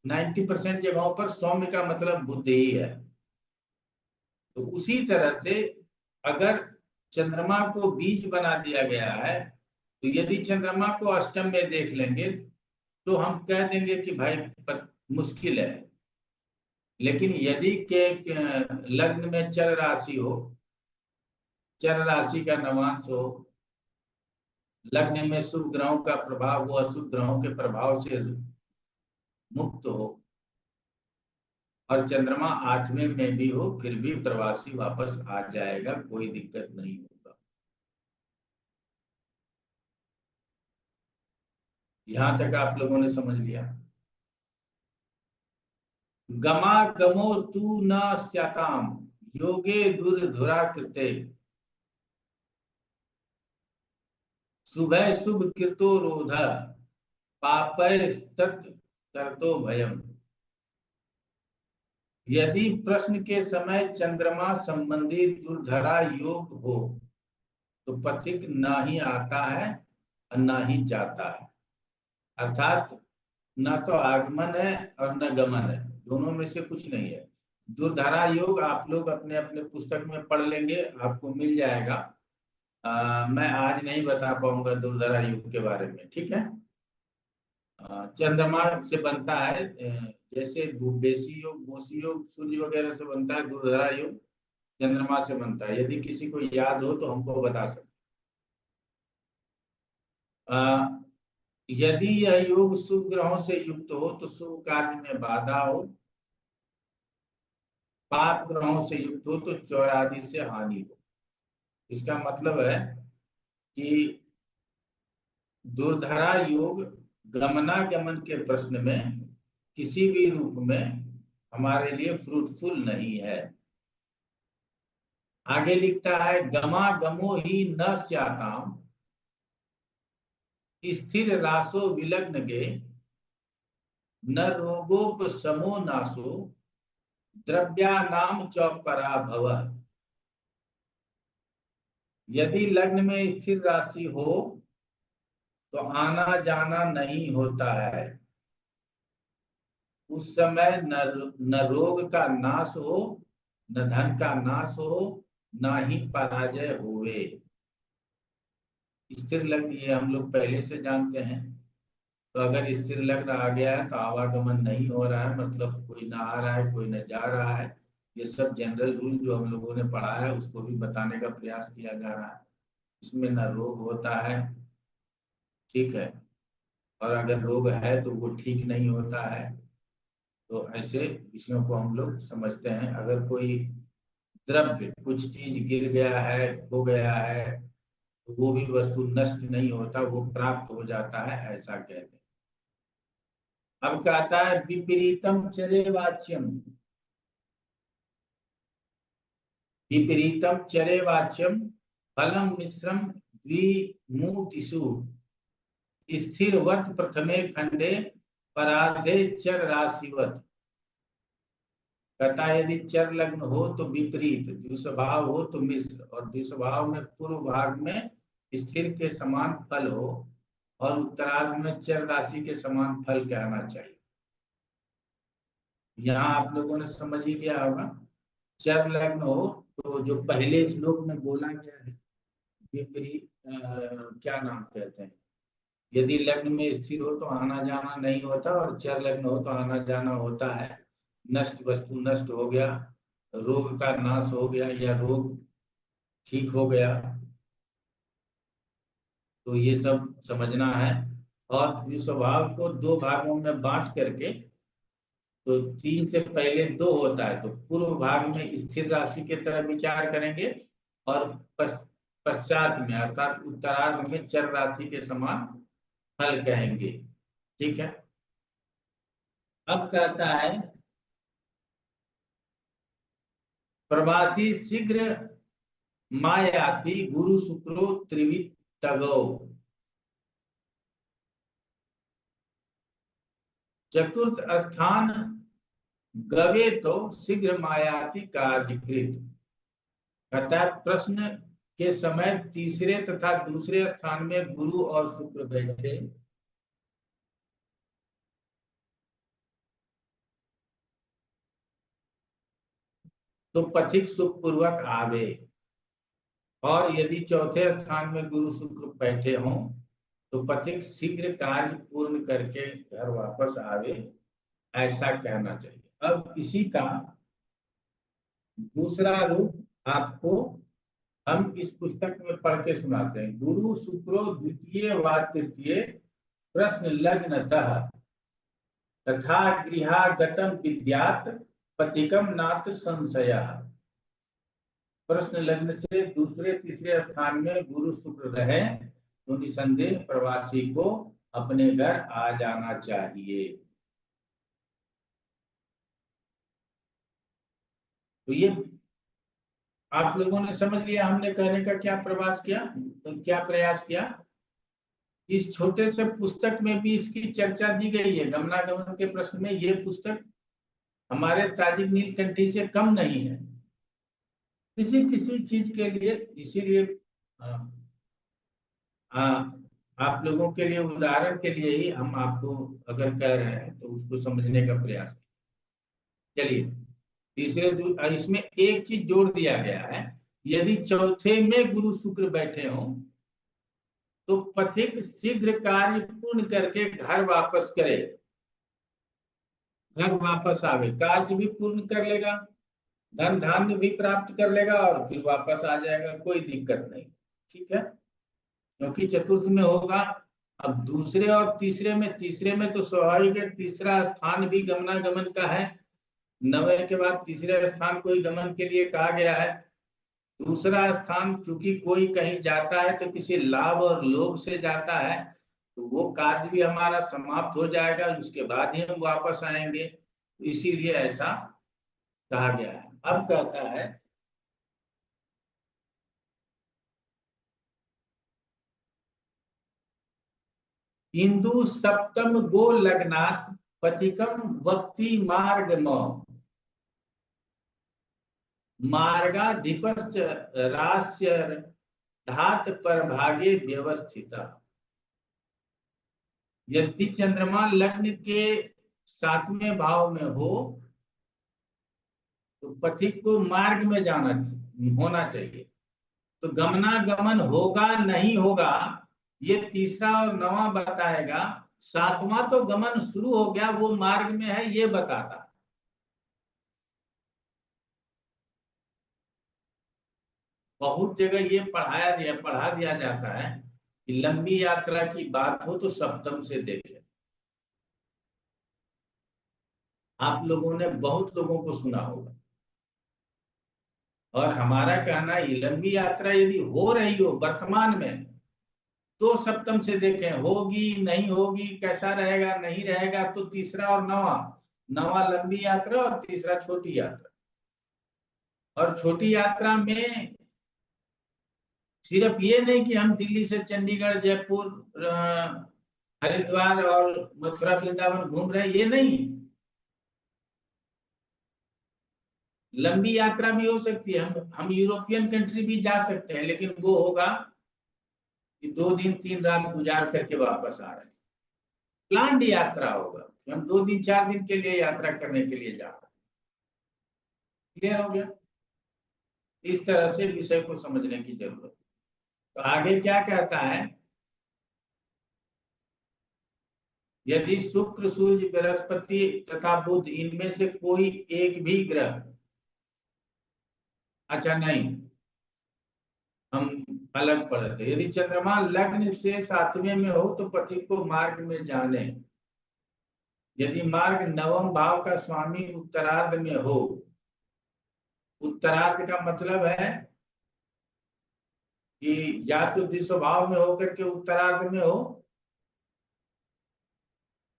90% जगहों पर सौम्य का मतलब बुद्ध ही है। तो उसी तरह से अगर चंद्रमा को बीज बना दिया गया है, तो यदि चंद्रमा को अष्टम में देख लेंगे तो हम कह देंगे कि भाई मुश्किल है। लेकिन यदि के लग्न में चर राशि हो, चर राशि का नवांश हो, लग्न में शुभ ग्रहों का प्रभाव हो, अशुभ ग्रहों के प्रभाव से मुक्त हो और चंद्रमा 8वें में भी हो, फिर भी प्रवासी वापस आ जाएगा, कोई दिक्कत नहीं होगा। यहां तक आप लोगों ने समझ लिया। गमा गमो तू न स्याताम योगे दुर्धुरा कृते शुभय शुभ कृतो रोध पापय करतो भयम। यदि प्रश्न के समय चंद्रमा संबंधी दुर्धरा योग हो तो पथिक ना ही आता है और ना ही जाता है, अर्थात ना तो आगमन है और न गमन है, दोनों में से कुछ नहीं है। दुर्धरा योग आप लोग अपने अपने पुस्तक में पढ़ लेंगे, आपको मिल जाएगा। मैं आज नहीं बता पाऊंगा दुर्धरा योग के बारे में, ठीक है? चंद्रमा से बनता है, जैसे बेसी योग, मोसी योग सूर्य वगैरह से बनता है, दुर्धरा योग चंद्रमा से बनता है। यदि किसी को याद हो तो हमको बता सकते। यदि यह योग शुभ ग्रहों से युक्त हो तो शुभ कार्य में बाधा हो, पाप ग्रहों से युक्त हो तो चौर आदि से हानि हो। इसका मतलब है कि दुर्धरा योग गमनागमन के प्रश्न में किसी भी रूप में हमारे लिए फ्रूटफुल नहीं है। आगे लिखता है गमा गमो ही न स्याताम स्थिर रासो विलग्न गे न रोगोपशमो नासो द्रव्यानाम चौपरा भव। यदि लग्न में स्थिर राशि हो तो आना जाना नहीं होता है, उस समय न रोग का नाश हो, न धन का नाश हो, ना ही पराजय हुए। स्थिर लग्न ये हम लोग पहले से जानते हैं। तो अगर स्थिर लग्न आ गया है तो आवागमन नहीं हो रहा है, मतलब कोई ना आ रहा है कोई न जा रहा है। ये सब जनरल रूल जो हम लोगों ने पढ़ा है उसको भी बताने का प्रयास किया जा रहा है। इसमें न रोग होता है, ठीक है, और अगर रोग है तो वो ठीक नहीं होता है। तो ऐसे विषयों को हम लोग समझते हैं। अगर कोई द्रव्य, कुछ चीज गिर गया है, खो गया है, तो वो भी वस्तु नष्ट नहीं होता, वो प्राप्त हो जाता है, ऐसा कहते हैं। अब कहता है विपरीतम चरे वाच्यम, विपरीतम चरे वाच्यम फलम मिश्रम द्विमूतिषु स्थिरवत प्रथमे खंडे पराधे चर राशिवत। कहता यदि चर लग्न हो तो विपरीत, द्विस्वभाव हो तो मिश्र, और द्विस्वभाव में पूर्व भाग में स्थिर के समान फल हो और उत्तरार्ध में चर राशि के समान फल कहना चाहिए। यहाँ आप लोगों ने समझ ही लिया होगा। चर लग्न हो तो जो पहले श्लोक में बोला गया है विपरीत, क्या नाम कहते हैं, यदि लग्न में स्थिर हो तो आना जाना नहीं होता, और चर लग्न हो तो आना जाना होता है। नष्ट वस्तु नष्ट हो गया, रोग का नाश हो गया या रोग ठीक हो गया, तो ये सब समझना है। और इस स्वभाव को दो भागों में बांट करके, तो 3 से पहले 2 होता है, तो पूर्व भाग में स्थिर राशि के तरह विचार करेंगे और पश्चात में अर्थात उत्तरार्ध में चर राशि के समान फल कहेंगे। ठीक है। अब कहता है प्रवासी शीघ्र मायाति गुरु शुक्रो त्रिवित तगौ। चतुर्थ स्थान गवे तो शीघ्र मायाति कार्यकृत। कहता है प्रश्न के समय तीसरे तथा दूसरे स्थान में गुरु और शुक्र बैठे तो पथिक सुख पूर्वक आवे, और यदि चौथे स्थान में गुरु शुक्र बैठे हों तो पथिक शीघ्र कार्य पूर्ण करके घर वापस आवे, ऐसा कहना चाहिए। अब इसी का दूसरा रूप आपको हम इस पुस्तक में पढ़ के सुनाते हैं। गुरु शुक्रो द्वितीय व तृतीय प्रश्न लग्नतः तथा गृहागतम विद्यात पथिकम नात्र संशयः। प्रश्न लग्न से दूसरे तीसरे स्थान में गुरु शुक्र रहे तो निसंदेह प्रवासी को अपने घर आ जाना चाहिए। तो ये आप लोगों ने समझ लिया हमने कहने का क्या प्रयास किया, तो क्या प्रयास किया। इस छोटे से पुस्तक में भी इसकी चर्चा दी गई है। गमनागमन के प्रश्न में ये पुस्तक हमारे ताजिक नीलकंठी से कम नहीं है किसी किसी चीज के लिए। इसीलिए आप लोगों के लिए उदाहरण के लिए ही हम आपको अगर कह रहे हैं तो उसको समझने का प्रयास करें। चलिए तीसरे इसमें एक चीज जोड़ दिया गया है, यदि चौथे में गुरु शुक्र बैठे हों तो पथिक शीघ्र कार्य पूर्ण करके घर वापस करे, घर वापस आवे, कार्य भी पूर्ण कर लेगा, धन धान्य भी प्राप्त कर लेगा और फिर वापस आ जाएगा, कोई दिक्कत नहीं। ठीक है, क्योंकि चतुर्थ में होगा। अब दूसरे और तीसरे में तो स्वाभाविक है, तीसरा स्थान भी गमनागमन का है। 9 के बाद तीसरे स्थान को ही गमन के लिए कहा गया है। दूसरा स्थान चूंकि कोई कहीं जाता है तो किसी लाभ और लोभ से जाता है, तो वो कार्य भी हमारा समाप्त हो जाएगा, उसके बाद ही हम वापस आएंगे, इसीलिए ऐसा कहा गया है। अब कहता है इंदु सप्तम गो लग्नात् पथिकम वक्ति मार्गम मार्गाधिपश्च रास्य धात पर भागे व्यवस्थिता। यदि चंद्रमा लग्न के 7वें भाव में हो तो पथिक को मार्ग में जाना होना चाहिए। तो गमनागमन होगा नहीं होगा ये तीसरा और 9वां बताएगा। 7वां तो गमन शुरू हो गया, वो मार्ग में है ये बताता है। बहुत जगह ये पढ़ा दिया जाता है कि लंबी यात्रा की बात हो तो सप्तम से देखें। आप लोगों ने बहुत लोगों को सुना होगा, और हमारा कहना है लंबी यात्रा यदि हो रही हो वर्तमान में तो सप्तम से देखें, होगी नहीं होगी, कैसा रहेगा नहीं रहेगा, तो तीसरा और 9वां लंबी यात्रा और तीसरा छोटी यात्रा। और छोटी यात्रा में सिर्फ ये नहीं कि हम दिल्ली से चंडीगढ़, जयपुर, हरिद्वार और मथुरा वृंदावन घूम रहे हैं, ये नहीं। लंबी यात्रा भी हो सकती है, हम यूरोपियन कंट्री भी जा सकते हैं, लेकिन वो होगा कि 2 दिन 3 रात गुजार करके वापस आ रहे हैं। प्लान्ड यात्रा होगा, हम 2 दिन 4 दिन के लिए यात्रा करने के लिए जा रहे हैं। क्लियर हो गया? इस तरह से विषय को समझने की जरूरत है। तो आगे क्या कहता है, यदि शुक्र, सूर्य, बृहस्पति तथा बुध इनमें से कोई एक भी ग्रह, अच्छा नहीं, हम अलग पढ़े थे, यदि चंद्रमा लग्न से 7वें में हो तो पति को मार्ग में जाने, यदि मार्ग 9वें भाव का स्वामी उत्तरार्ध में हो, उत्तरार्ध का मतलब है कि या तो दिशभाव में होकर के उत्तरार्ध में हो,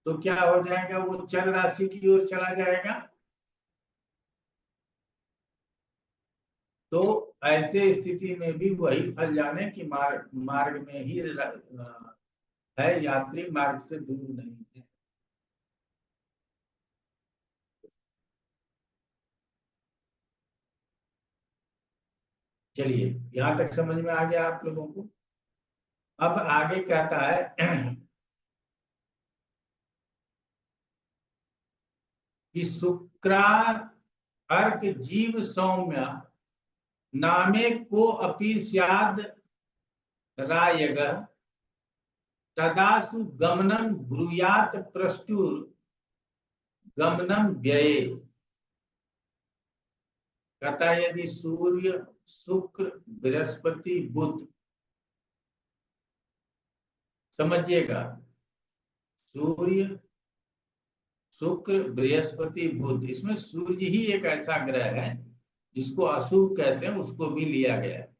तो क्या हो जाएगा, वो चल राशि की ओर चला जाएगा। तो ऐसे स्थिति में भी वही फल जाने कि मार्ग में ही है, यात्री मार्ग से दूर नहीं है। चलिए, यहां तक समझ में आ गया आप लोगों को। अब आगे कहता है कि शुक्रा अर्क जीव सौम्य नामे को अपि स्याद रायग तदासु गमनम ब्रूयात प्रष्टुर गमनम व्यये। कहता है यदि सूर्य, शुक्र, बृहस्पति, बुध, समझिएगा, सूर्य, शुक्र, बृहस्पति, बुध, इसमें सूर्य ही एक ऐसा ग्रह है जिसको अशुभ कहते हैं, उसको भी लिया गया है।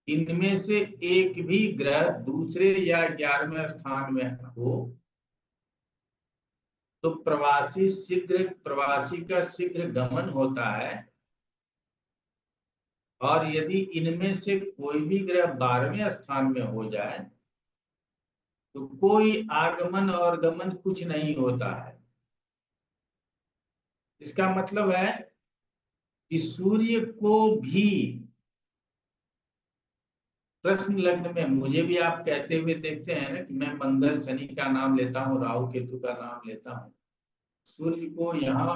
इनमें से एक भी ग्रह दूसरे या 11वें स्थान में हो तो प्रवासी का शीघ्र गमन होता है, और यदि इनमें से कोई भी ग्रह 12वें स्थान में हो जाए तो कोई आगमन और गमन कुछ नहीं होता है। इसका मतलब है कि सूर्य को भी प्रश्न लग्न में, मुझे भी आप कहते हुए देखते हैं ना कि मैं मंगल शनि का नाम लेता हूँ, राहु केतु का नाम लेता हूँ, सूर्य को यहाँ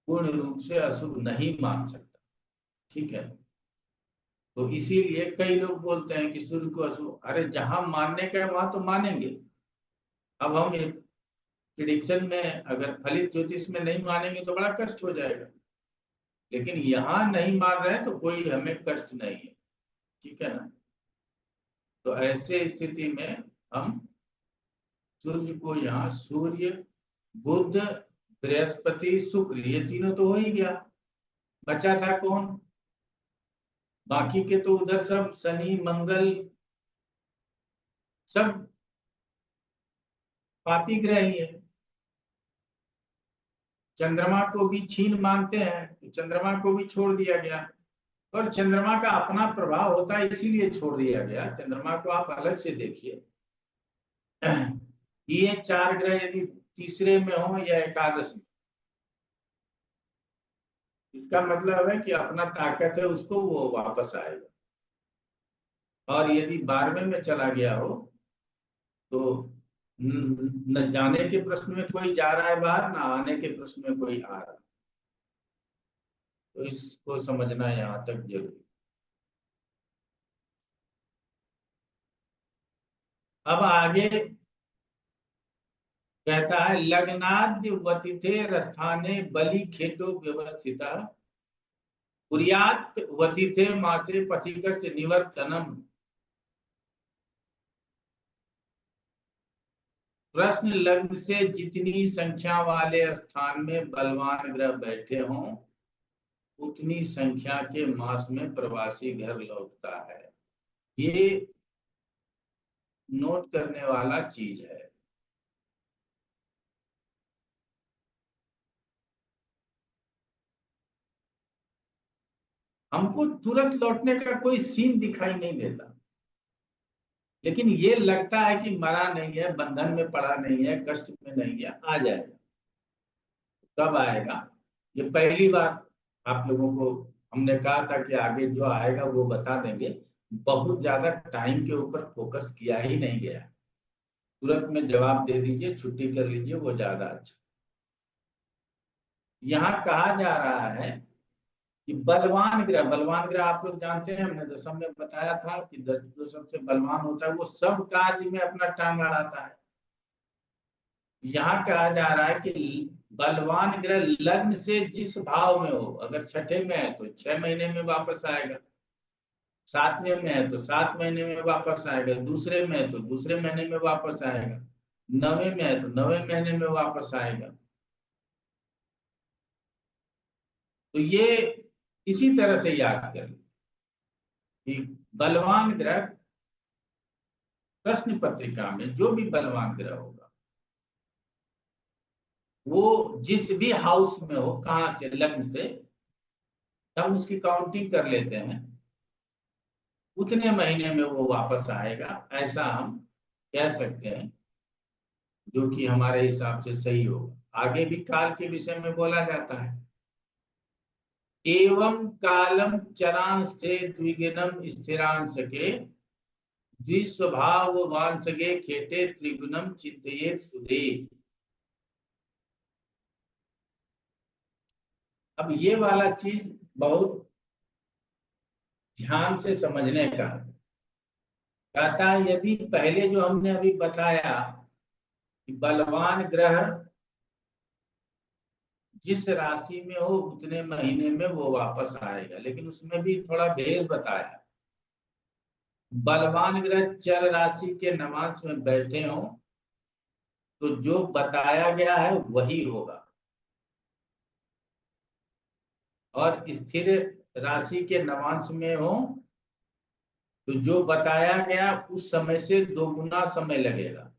पूर्ण रूप से अशुभ नहीं मान सकता। ठीक है, तो इसीलिए कई लोग बोलते हैं कि सूर्य को अशुभ, अरे जहां मानने का है वहां तो मानेंगे। अब हम प्रिडिक्शन में अगर फलित ज्योतिष में नहीं मानेंगे तो बड़ा कष्ट हो जाएगा, लेकिन यहाँ नहीं मान रहे तो कोई हमें कष्ट नहीं है। ठीक है ना? तो ऐसे स्थिति में हम सूर्य को यहाँ सूर्य, बुध, बृहस्पति, शुक्र, ये तीनों तो हो ही गया, बचा था कौन? बाकी के तो उधर सब शनि, मंगल, सब पापी ग्रह ही है। चंद्रमा को भी छीन मानते हैं, तो चंद्रमा को भी छोड़ दिया गया, और चंद्रमा का अपना प्रभाव होता है इसीलिए छोड़ दिया गया। चंद्रमा को आप अलग से देखिए। ये 4 ग्रह यदि तीसरे में हो या एकादश में, इसका मतलब है कि अपना ताकत है उसको, वो वापस आएगा। और यदि 12वें में चला गया हो तो न जाने के प्रश्न में कोई जा रहा है बाहर, ना आने के प्रश्न में कोई आ रहा है। तो इसको समझना यहाँ तक जरूरी। अब आगे कहता है लग्नाद्य वतिथे स्थाने बलि खेतो व्यवस्थिता कुर्यात् वतिथे मासे पथिकस्य निवर्तनम। प्रश्न लग्न से जितनी संख्या वाले स्थान में बलवान ग्रह बैठे हों उतनी संख्या के मास में प्रवासी घर लौटता है। ये नोट करने वाला चीज है। हमको तुरंत लौटने का कोई सीन दिखाई नहीं देता। लेकिन ये लगता है कि मरा नहीं है, बंधन में पड़ा नहीं है, कष्ट में नहीं है, आ जाएगा। कब आएगा? ये पहली बार आप लोगों को हमने कहा था कि आगे जो आएगा वो बता देंगे। बहुत ज्यादा टाइम के ऊपर फोकस किया ही नहीं गया। तुरंत में जवाब दे दीजिए, छुट्टी कर लीजिए, वो ज्यादा अच्छा। यहाँ कहा जा रहा है कि बलवान ग्रह आप लोग जानते हैं, हमने दशम में बताया था कि जो सबसे बलवान होता है वो सब कार्य में अपना टांग अड़ाता है। यहाँ कहा जा रहा है कि बलवान ग्रह लग्न से जिस भाव में हो, अगर छठे में है तो 6 महीने में वापस आएगा, 7वें में है तो 7 महीने में वापस आएगा, दूसरे में है तो दूसरे महीने में वापस आएगा, 9वें में है तो 9वें महीने में वापस आएगा। तो ये इसी तरह से याद कर कि बलवान ग्रह प्रश्न पत्रिका में जो भी बलवान ग्रह होगा वो जिस भी हाउस में हो, कहां से, लग्न से, हम उसकी काउंटिंग कर लेते हैं, उतने महीने में वो वापस आएगा, ऐसा हम कह सकते हैं, जो कि हमारे हिसाब से सही होगा। आगे भी काल के विषय में बोला जाता है, एवं कालम चरांश से द्विगुणम स्थिरांश के द्विस्वभाव वांसगे खेते त्रिगुणम चिंतयेत सुधे। अब ये वाला चीज बहुत ध्यान से समझने का कहता है। यदि पहले जो हमने अभी बताया कि बलवान ग्रह जिस राशि में हो उतने महीने में वो वापस आएगा, लेकिन उसमें भी थोड़ा भेद बताया। बलवान ग्रह चर राशि के नवांश में बैठे हो तो जो बताया गया है वही होगा, और स्थिर राशि के नवांश में हो तो जो बताया गया उस समय से 2 गुना समय लगेगा,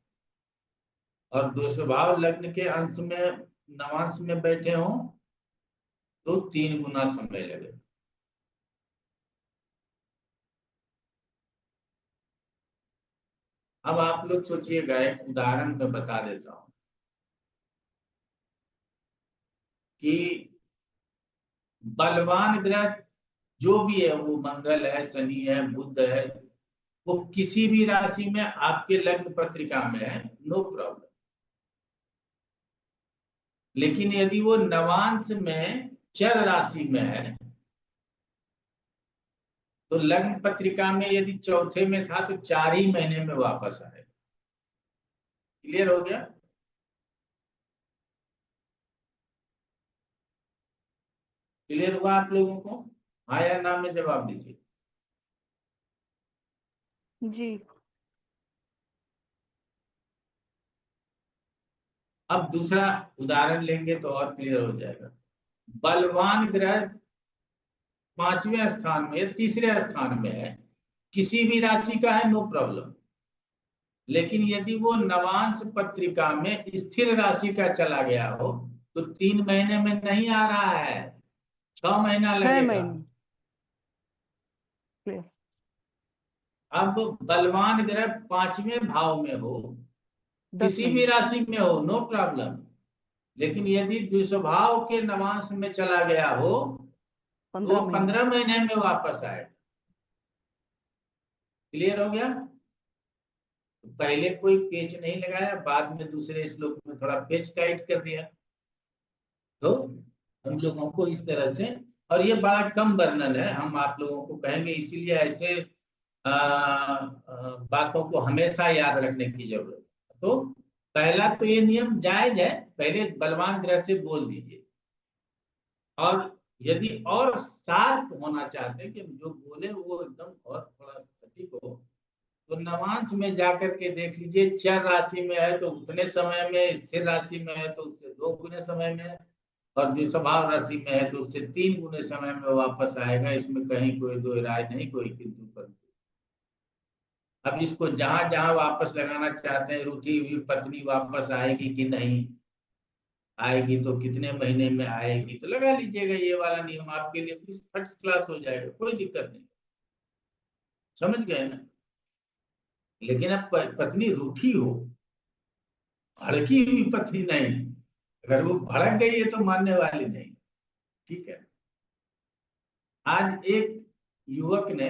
और दो स्वभाव लग्न के अंश में नवांश में बैठे हो तो 3 गुना समय लगेगा। अब आप लोग सोचिएगा, एक उदाहरण मैं बता देता हूं कि बलवान ग्रह जो भी है, वो मंगल है, शनि है, बुध है, वो किसी भी राशि में आपके लग्न पत्रिका में है, नो प्रॉब्लम। लेकिन यदि वो नवांश में चर राशि में है तो लग्न पत्रिका में यदि चौथे में था तो 4 ही महीने में वापस आएगा। क्लियर हो गया? क्लियर हुआ आप लोगों को? हाँ या ना में जवाब दीजिए। जी। अब दूसरा उदाहरण लेंगे तो और क्लियर हो जाएगा। बलवान ग्रह 5वें स्थान में या तीसरे स्थान में है, किसी भी राशि का है, नो प्रॉब्लम। लेकिन यदि वो नवांश पत्रिका में स्थिर राशि का चला गया हो तो 3 महीने में नहीं आ रहा है, 6 महीना 6 लगेगा। महीने। Clear. अब बलवान ग्रह 5वें भाव में हो, 10 किसी भी महीने। राशि में हो, नो प्रॉब्लम। लेकिन यदि द्विस्वभाव के नवांश में चला गया हो तो 15 महीने। 15 महीने में वापस आएगा। क्लियर हो गया? पहले कोई पेच नहीं लगाया, बाद में दूसरे श्लोक में थोड़ा पेच टाइट कर दिया। तो हम लोगों को इस तरह से, और ये बड़ा कम वर्णन है, हम आप लोगों को कहेंगे, इसीलिए ऐसे बातों को हमेशा याद रखने की जरूरत है। तो पहला तो ये नियम जायज है, पहले बलवान ग्रह से बोल दीजिए, और यदि और शार्प होना चाहते हैं कि जो बोले वो एकदम और थोड़ा सटीक हो, तो नवांश में जाकर के देख लीजिए, चर राशि में है तो उतने समय में, स्थिर राशि में है तो उससे 2 गुने समय में, और जो स्वभाव राशि में है तो उससे 3 गुने समय में वापस आएगा। इसमें कहीं कोई दो राय नहीं, कोई किंतु परंतु। अब इसको जहां जहां वापस लगाना चाहते हैं, रूठी हुई पत्नी वापस आएगी कि नहीं आएगी, तो कितने महीने में आएगी, तो लगा लीजिएगा। ये वाला नियम आपके लिए फर्स्ट क्लास हो जाएगा, कोई दिक्कत नहीं। समझ गए ना? लेकिन अब पत्नी रूठी हो, भड़की हुई पत्नी नहीं। अगर वो भड़क गई है तो मानने वाली नहीं। ठीक है। आज एक युवक ने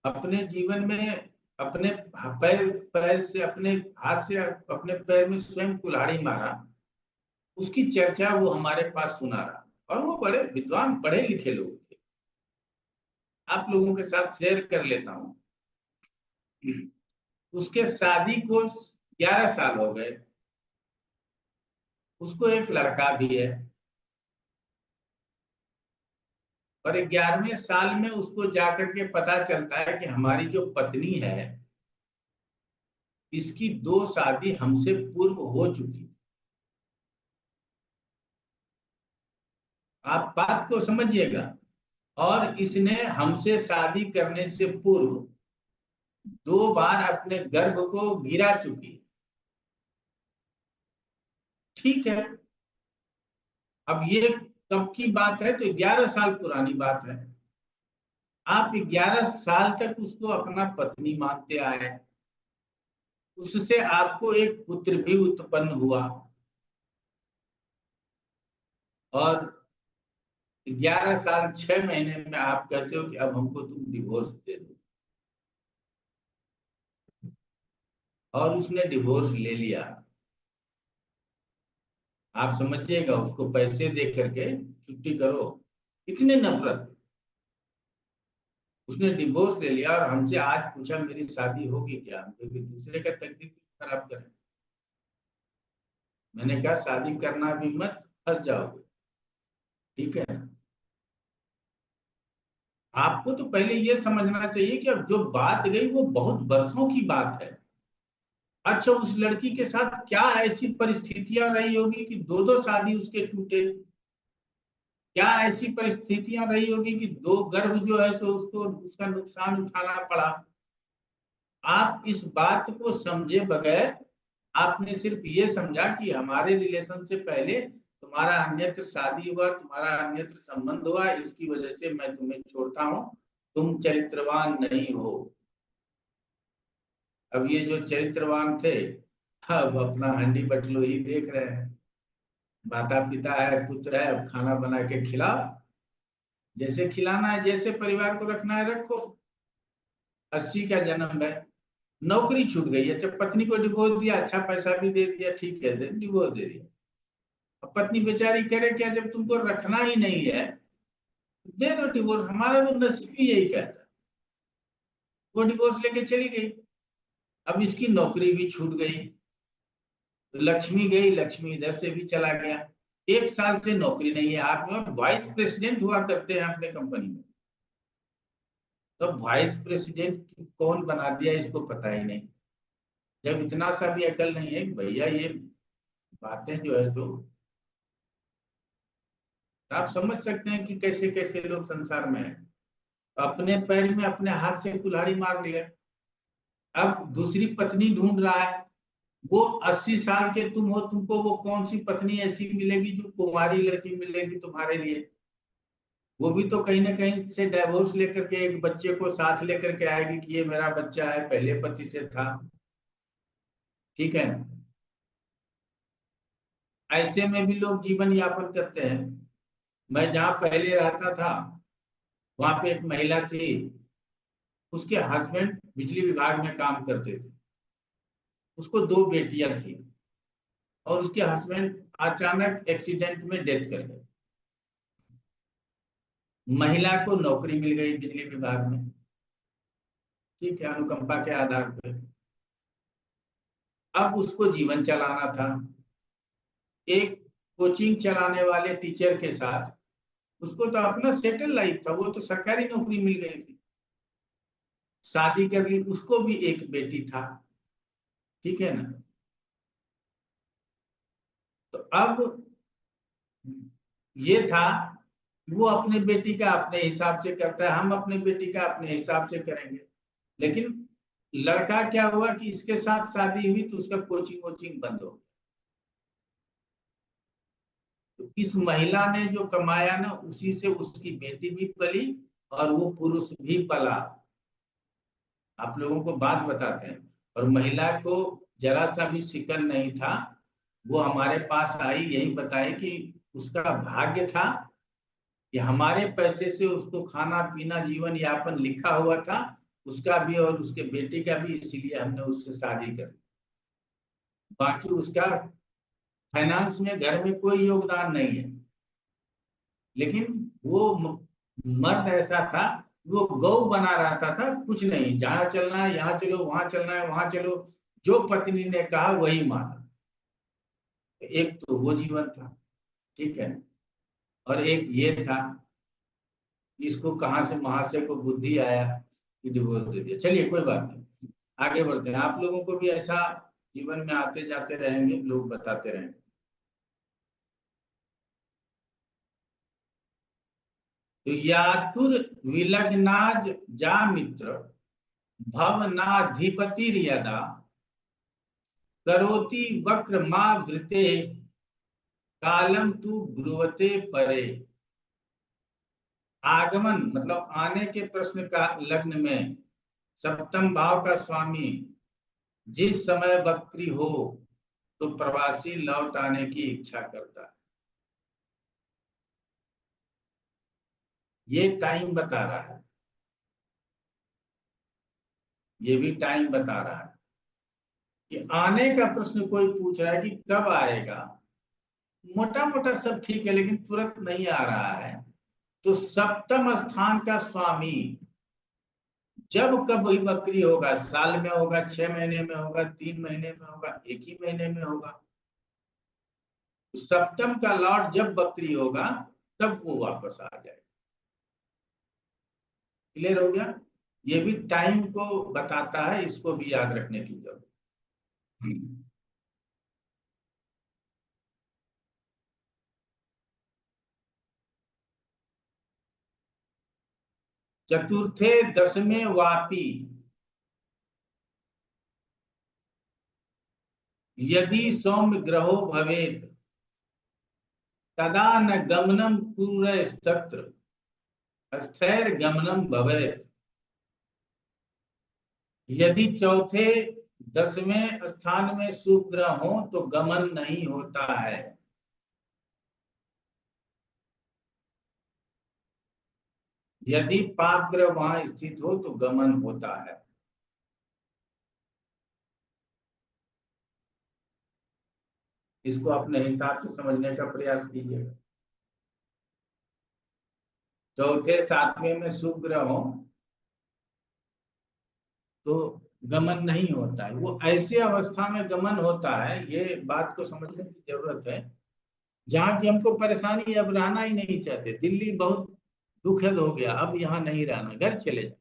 अपने जीवन में अपने पैर पैर से, अपने हाथ से अपने पैर में स्वयं कुल्हाड़ी मारा। उसकी चर्चा वो हमारे पास सुना रहा, और वो बड़े विद्वान पढ़े लिखे लोग थे। आप लोगों के साथ शेयर कर लेता हूं। उसके शादी को 11 साल हो गए। उसको एक लड़का भी है, और 11वें साल में उसको जाकर के पता चलता है कि हमारी जो पत्नी है, इसकी 2 शादी हमसे पूर्व हो चुकी। आप बात को समझिएगा। और इसने हमसे शादी करने से पूर्व 2 बार अपने गर्भ को गिरा चुकी। ठीक है। अब ये कब की बात है? तो 11 साल पुरानी बात है। आप 11 साल तक उसको अपना पत्नी मानते आए। उससे आपको एक पुत्र भी उत्पन्न हुआ, और 11 साल 6 महीने में आप कहते हो कि अब हमको तुम डिवोर्स दे दो। और उसने डिवोर्स ले लिया। आप समझिएगा, उसको पैसे दे करके छुट्टी करो। इतनी नफरत। उसने डिवोर्स ले लिया और हमसे आज पूछा मेरी शादी होगी क्या? क्योंकि दूसरे का तकदीर खराब करें। मैंने कहा शादी करना भी मत, फंस जाओगे। ठीक है। आपको तो पहले ये समझना चाहिए कि अब जो बात गई वो बहुत बरसों की बात है। अच्छा, उस लड़की के साथ क्या ऐसी परिस्थितियां रही होगी कि 2-2 शादी उसके टूटे? क्या ऐसी परिस्थितियां रही होगी कि 2 गर्भ जो है सो उसको उसका नुकसान उठाना पड़ा? आप इस बात को समझे बगैर आपने सिर्फ ये समझा कि हमारे रिलेशन से पहले तुम्हारा अन्यत्र शादी हुआ, तुम्हारा अन्यत्र संबंध हुआ, इसकी वजह से मैं तुम्हें छोड़ता हूं, तुम चरित्रवान नहीं हो। अब ये जो चरित्रवान थे, अब अपना हंडी बटलो ही देख रहे हैं। माता पिता है, पुत्र है, अब खाना बना के खिलाओ। जैसे खिलाना है, जैसे परिवार को रखना है रखो। 80 का जन्म है, नौकरी छूट गई है, जब पत्नी को डिवोर्स दिया, अच्छा पैसा भी दे दिया, ठीक है, डिवोर्स दे दिया। अब पत्नी बेचारी करे क्या? जब तुमको रखना ही नहीं है, दे दो डिवोर्स। हमारा तो नसीब ही यही कहता है। वो डिवोर्स लेके चली गई। अब इसकी नौकरी भी छूट गई। तो लक्ष्मी गई, लक्ष्मी इधर से भी चला गया। 1 साल से नौकरी नहीं है आप में, और वाइस प्रेसिडेंट हुआ करते हैं अपने कंपनी में। तो वाइस प्रेसिडेंट कौन बना दिया इसको पता ही नहीं। जब इतना सा भी अकल नहीं है भैया, ये बातें जो है सो आप समझ सकते हैं कि कैसे कैसे लोग संसार में हैं। अपने पैर में अपने हाथ से कुल्हाड़ी मार लिया। अब दूसरी पत्नी ढूंढ रहा है। वो 80 साल के तुम हो, तुमको वो कौन सी पत्नी ऐसी मिलेगी जो कुंवारी लड़की मिलेगी तुम्हारे लिए? वो भी तो कहीं ना कहीं से डाइवोर्स लेकर के एक बच्चे को साथ लेकर के आएगी कि ये मेरा बच्चा है, पहले पति से था। ठीक है। ऐसे में भी लोग जीवन यापन करते हैं। मैं जहां पहले रहता था, वहां पे एक महिला थी। उसके हस्बैंड बिजली विभाग में काम करते थे। उसको 2 बेटियां थी, और उसके हस्बैंड अचानक एक्सीडेंट में डेथ कर गए। महिला को नौकरी मिल गई बिजली विभाग में। ठीक है, अनुकंपा के आधार पर। अब उसको जीवन चलाना था। एक कोचिंग चलाने वाले टीचर के साथ उसको तो अपना सेटल लाइफ था, वो तो सरकारी नौकरी मिल गई थी। शादी कर ली, उसको भी एक बेटी था। ठीक है ना? तो अब ये था, वो अपने बेटी का अपने हिसाब से करता है, हम अपने बेटी का अपने हिसाब से करेंगे। लेकिन लड़का क्या हुआ कि इसके साथ शादी हुई तो उसका कोचिंग वोचिंग बंद हो गया। तो इस महिला ने जो कमाया ना, उसी से उसकी बेटी भी पली और वो पुरुष भी पला। आप लोगों को बात बताते हैं। और महिला को जरा सा भी शिकन नहीं था, वो हमारे पास आई, यही बताई कि उसका भाग्य था कि हमारे पैसे से उसको खाना पीना जीवन यापन लिखा हुआ था, उसका भी और उसके बेटे का भी, इसीलिए हमने उससे शादी कर दी। बाकी उसका फाइनेंस में घर में कोई योगदान नहीं है, लेकिन वो मर्द ऐसा था, वो गौ बना रहता था, कुछ नहीं, जहां चलना है यहाँ चलो, वहां चलना है वहां चलो, जो पत्नी ने कहा वही माना। एक तो वो जीवन था, ठीक है, और एक ये था, इसको कहां से महाशय को बुद्धि आया कि डिवोर्स दे दिया। चलिए कोई बात नहीं, आगे बढ़ते हैं। आप लोगों को भी ऐसा जीवन में आते जाते रहेंगे, लोग बताते रहेंगे। तो यातुर विलग्नाज जा मित्र भवनाधिपतिर्यदा करोति वक्र मां वृते कालम तु ब्रुवते परे। आगमन मतलब आने के प्रश्न का लग्न में सप्तम भाव का स्वामी जिस समय वक्री हो तो प्रवासी लौट आने की इच्छा करता है। ये टाइम बता रहा है, ये भी टाइम बता रहा है कि आने का प्रश्न कोई पूछ रहा है कि कब आएगा। मोटा मोटा सब ठीक है, लेकिन तुरंत नहीं आ रहा है। तो सप्तम स्थान का स्वामी जब कब ही बकरी होगा, साल में होगा, 6 महीने में होगा, 3 महीने में होगा, एक ही महीने में होगा, सप्तम का लॉर्ड जब बकरी होगा तब वो वापस आ जाएगा। क्लियर हो गया? ये भी टाइम को बताता है, इसको भी याद रखने की जरूरत। चतुर्थे दसवें वापी यदि सौम्य ग्रहो भवेत तदा न गमनम क्रूरस्तत्र स्थैर गमनम भवेत। यदि चौथे 10वें स्थान में शुभ ग्रह हो तो गमन नहीं होता है। यदि पाप ग्रह वहां स्थित हो तो गमन होता है। इसको अपने हिसाब से समझने का प्रयास कीजिएगा। चौथे 7वें में शुभ ग्रह हो तो गमन नहीं होता है। वो ऐसे अवस्था में गमन होता है, ये बात को समझने की जरूरत है, जहाँ की हमको परेशानी, अब रहना ही नहीं चाहते, दिल्ली बहुत दुखद हो गया, अब यहाँ नहीं रहना, घर चले जाओ।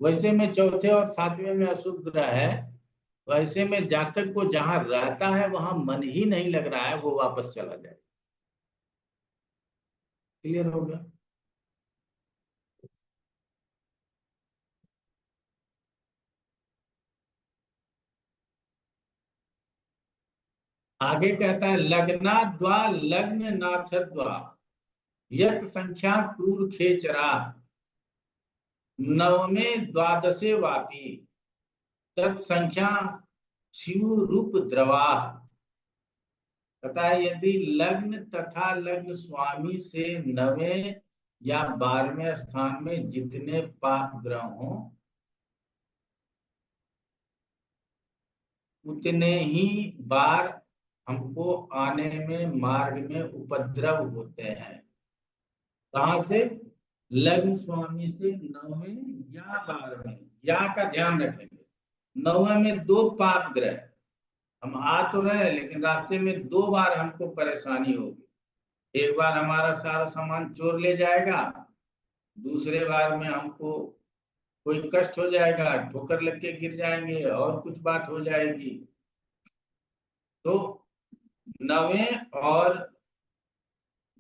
वैसे में चौथे और 7वें में अशुभ ग्रह है, वैसे में जातक को जहाँ रहता है वहां मन ही नहीं लग रहा है, वो वापस चला जाए। क्लियर हो गया? आगे कहता है लग्ना द्वा लग्न नाथ द्वा यत संख्या क्रूर खेचरा नवमे द्वादशे वापी तत्संख्या शिव रूप द्रवा। पता है, यदि लग्न तथा लग्न स्वामी से 9वें या 12वें स्थान में जितने पाप ग्रह हों उतने ही बार हमको आने में मार्ग में उपद्रव होते हैं। कहां से? लग्न स्वामी से 9वें या 12वें, या का ध्यान रखेंगे। 9वें में 2 पाप ग्रह, हम आ तो रहे लेकिन रास्ते में 2 बार हमको परेशानी होगी। एक बार हमारा सारा सामान चोर ले जाएगा, दूसरे बार में हमको कोई कष्ट हो जाएगा, ठोकर लग के गिर जाएंगे और कुछ बात हो जाएगी। तो 9वें और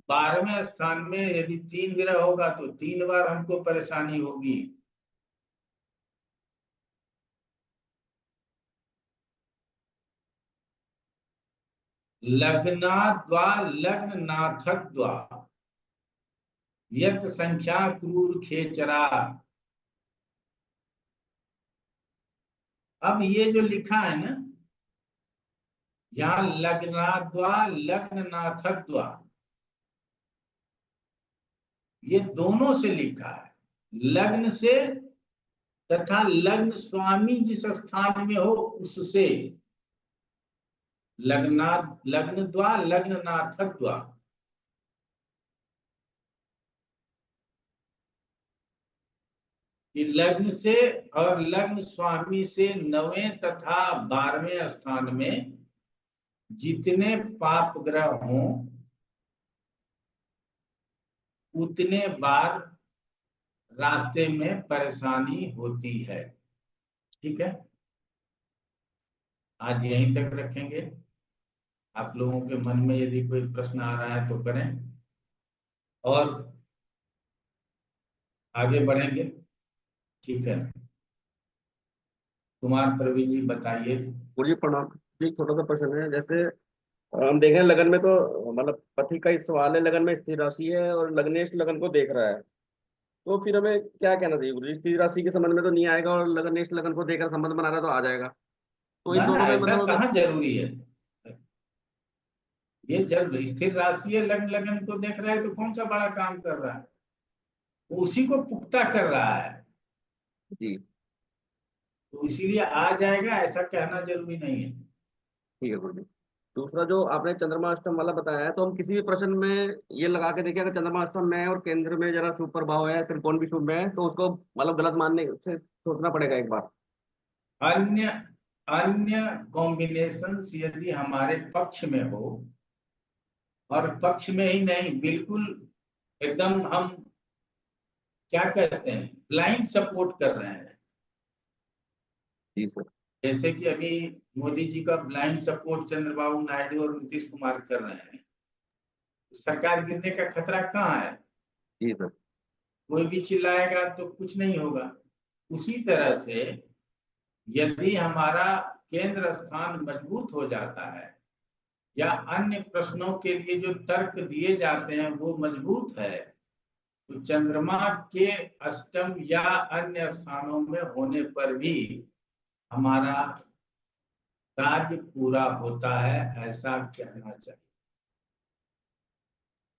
12वें स्थान में यदि 3 ग्रह होगा तो 3 बार हमको परेशानी होगी। लग्नाद्वा लग्न नाथद्वा यत संख्या क्रूर खेचरा अब ये जो लिखा है ना, यहाँ लग्नाद्वा लग्ननाथद्वा, ये दोनों से लिखा है, लग्न से तथा लग्न स्वामी जिस स्थान में हो उससे, लग्नद्वा लग्ननाथद्वा। कि लग्न से और लग्न स्वामी से 9वें तथा 12वें स्थान में जितने पाप ग्रह हों उतने बार रास्ते में परेशानी होती है। ठीक है, आज यहीं तक रखेंगे। आप लोगों के मन में यदि कोई प्रश्न आ रहा है तो करें और आगे बढ़ेंगे। ठीक है, कुमार प्रवीण जी बताइए। गुरु जी प्रणाम जी। छोटा सा प्रश्न है, जैसे हम देख रहे हैं लगन में तो मतलब पति का ही सवाल है, लगन में स्थिर राशि है और लग्नेश लगन को देख रहा है, तो फिर हमें क्या कहना चाहिए गुरु जी? स्थिर राशि के संबंध में तो नहीं आएगा और लग्नेश लगन को देखकर संबंध बना रहा है तो आ जाएगा, तो इन ना ना, दोनों में ऐसा मतलब कहाँ जरूरी है। ये जब स्थिर राशि है, लग्न लगन को देख रहा है तो कौन सा बड़ा काम कर रहा है, वो उसी को पुख्ता कर रहा है, जी तो इसीलिए आ जाएगा, ऐसा कहना जरूरी नहीं है। ठीक है गुरु जी। दूसरा जो आपने चंद्रमा अष्टम वाला बताया है, तो हम किसी भी प्रश्न में ये लगा के देखें अगर चंद्रमा अष्टम में है और केंद्र में जरा शुभ प्रभाव है, त्रिकोण भी शुभ में है, तो उसको मतलब गलत मानने से सोचना पड़ेगा एक बार। अन्य अन्य कॉम्बिनेशन यदि हमारे पक्ष में हो, और पक्ष में ही नहीं, बिल्कुल एकदम हम क्या कहते हैं ब्लाइंड सपोर्ट कर रहे हैं, जी सर। जैसे कि अभी मोदी जी का ब्लाइंड सपोर्ट चंद्रबाबू नायडू और नीतीश कुमार कर रहे हैं, तो सरकार गिरने का खतरा कहाँ है? जी सर। कोई भी चिल्लाएगा तो कुछ नहीं होगा। उसी तरह से यदि हमारा केंद्र स्थान मजबूत हो जाता है या अन्य प्रश्नों के लिए जो तर्क दिए जाते हैं वो मजबूत है, तो चंद्रमा के अष्टम या अन्य स्थानों में होने पर भी हमारा कार्य पूरा होता है, ऐसा कहना चाहिए।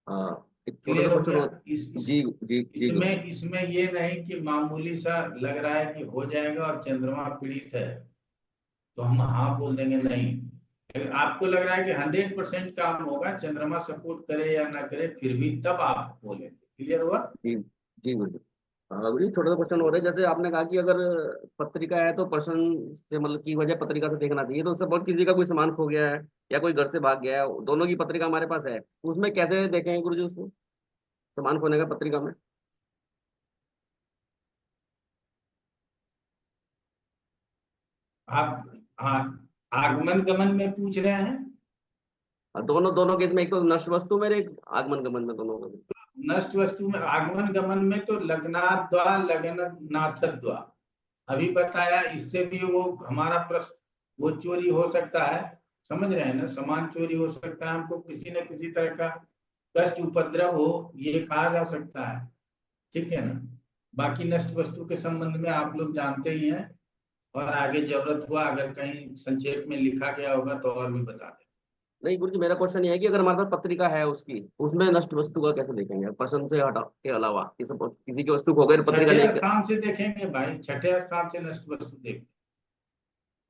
हाँ, एक छोटा सा क्लियर हो क्वेश्चन गया? और। जी जी जी गुरु जी। इसमें ये नहीं कि मामूली सा लग रहा है कि हो जाएगा और चंद्रमा पीड़ित है तो हम हाँ बोल देंगे, नहीं। अगर आपको लग रहा है कि 100% काम होगा, चंद्रमा सपोर्ट करे या ना करे, फिर भी तब आप बोलेंगे। क्लियर हुआ? जी जी गुरु जी। हाँ गुरु जी, छोटा सा क्वेश्चन हो रहा है, जैसे आपने कहा कि अगर पत्रिका है तो पर्सन से मतलब की वजह पत्रिका से देखना चाहिए, तो सपोज किसी का कोई सामान खो गया है या कोई घर से भाग गया है, दोनों की पत्रिका हमारे पास है, तो उसमें कैसे देखेंगे गुरु जी उसको, सामान खोने का पत्रिका में? आप हाँ, आगमन गमन में पूछ रहे हैं? दोनों दोनों केस में, एक तो नष्ट वस्तु में, एक आगमन गमन में, दोनों में। नष्ट वस्तु में, आगमन गमन में तो लग्नाद्वा लग्ननाथद्वा अभी बताया, इससे भी वो हमारा प्रश्न, वो चोरी हो सकता है। समझ रहे हैं ना, सामान चोरी हो सकता है, हमको किसी न किसी तरह का कष्ट उपद्रव हो, ये कहा जा सकता है। ठीक है ना? बाकी नष्ट वस्तु के संबंध में आप लोग जानते ही हैं, और आगे जरूरत हुआ अगर कहीं संक्षेप में लिखा गया होगा तो और भी बता दें। नहीं गुरु जी, मेरा क्वेश्चन ये है कि अगर हमारे पास पत्रिका है उसकी, उसमें नष्ट वस्तु का कैसे देखेंगे पर्सन से हटा के अलावा, कि सपोज किसी की वस्तु खो गई पत्रिका छठे नहीं। स्थान से देखेंगे भाई, छठे स्थान से नष्ट वस्तु देखें।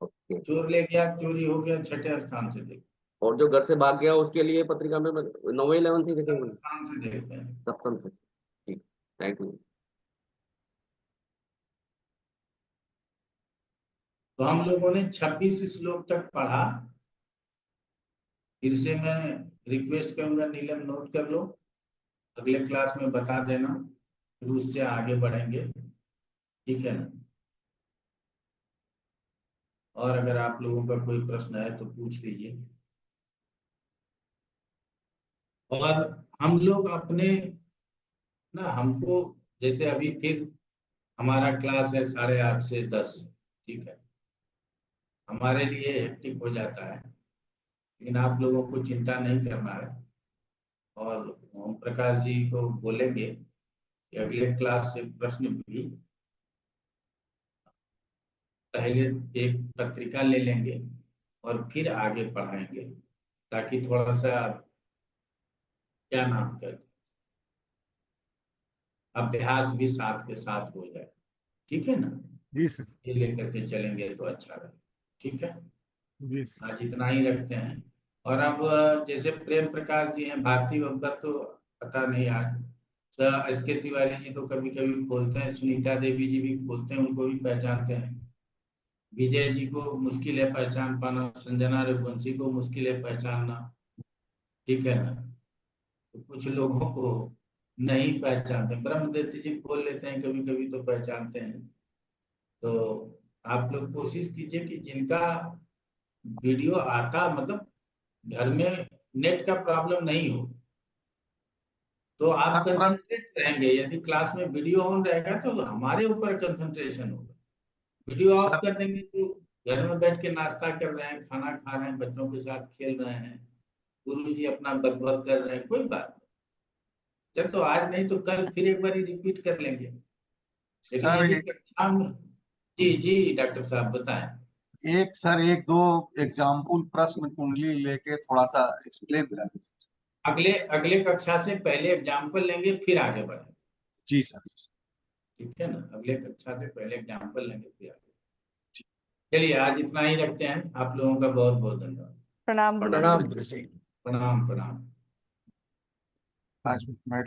ओके। चोर ले गया, चोरी हो गया, छठे स्थान से देखें। और जो घर से भाग गया उसके लिए पत्रिका में 9वें 11th ही सप्तम देखेंगे? स्थान से देखते हैं। सप्तम से। ठीक। Thank you. तो हम लोगों ने 26 श्लोक तक पढ़ा। फिर से मैं रिक्वेस्ट करूंगा, नीलम नोट कर लो, अगले क्लास में बता देना, फिर उससे आगे बढ़ेंगे। ठीक है ना? और अगर आप लोगों का कोई प्रश्न है तो पूछ लीजिए। और हम लोग अपने ना, हमको जैसे अभी फिर हमारा क्लास है 8:30 से 10। ठीक है, हमारे लिए हेक्टिक हो जाता है, लेकिन आप लोगों को चिंता नहीं करना है। और ओम प्रकाश जी को बोलेंगे कि अगले क्लास से प्रश्न भी पहले एक पत्रिका ले लेंगे और फिर आगे पढ़ाएंगे, ताकि थोड़ा सा क्या नाम कर अभ्यास भी साथ के साथ हो जाए। ठीक है ना? जी सर। ये लेकर के चलेंगे तो अच्छा रहे। ठीक है, जी सर। आज इतना ही रखते हैं। और अब जैसे प्रेम प्रकाश जी हैं, भारती बब्बर तो पता नहीं आज, SK तिवारी जी तो कभी कभी खोलते हैं, सुनीता देवी जी भी खोलते हैं, उनको भी पहचानते हैं। विजय जी को मुश्किल है पहचान पाना, संजना रघुवंशी को मुश्किल है पहचानना। ठीक है ना? तो कुछ लोगों को नहीं पहचानते, ब्रह्मदत्त जी खोल लेते हैं कभी कभी तो पहचानते हैं। तो आप लोग कोशिश कीजिए कि जिनका वीडियो आता, मतलब घर में नेट का प्रॉब्लम नहीं हो, तो आप सर कंसंट्रेट रहेंगे। यदि क्लास में वीडियो ऑन रहेगा तो हमारे ऊपर कंसंट्रेशन होगा। वीडियो ऑफ कर देंगे तो घर में बैठ के नाश्ता कर रहे हैं, खाना खा रहे हैं, बच्चों के साथ खेल रहे हैं, गुरु जी अपना बकबक कर रहे हैं, कोई बात नहीं। चल तो आज नहीं तो कल फिर एक बार रिपीट कर लेंगे। लेकिन सर यदि कक्षा में, जी जी डॉक्टर साहब बताएं। एक दो एग्जाम्पल प्रश्न कुंडली लेके थोड़ा सा एक्सप्लेन कर दीजिए। अगले अगले कक्षा से पहले एग्जाम्पल लेंगे फिर आगे बढ़ेंगे। जी सर। ठीक है ना? अगले कक्षा से पहले एग्जाम्पल लेंगे फिर आगे। चलिए आज इतना ही रखते हैं। आप लोगों का बहुत बहुत धन्यवाद। प्रणाम गुरु जी। प्रणाम गुरु जी। प्रणाम प्रणाम। आज मैडम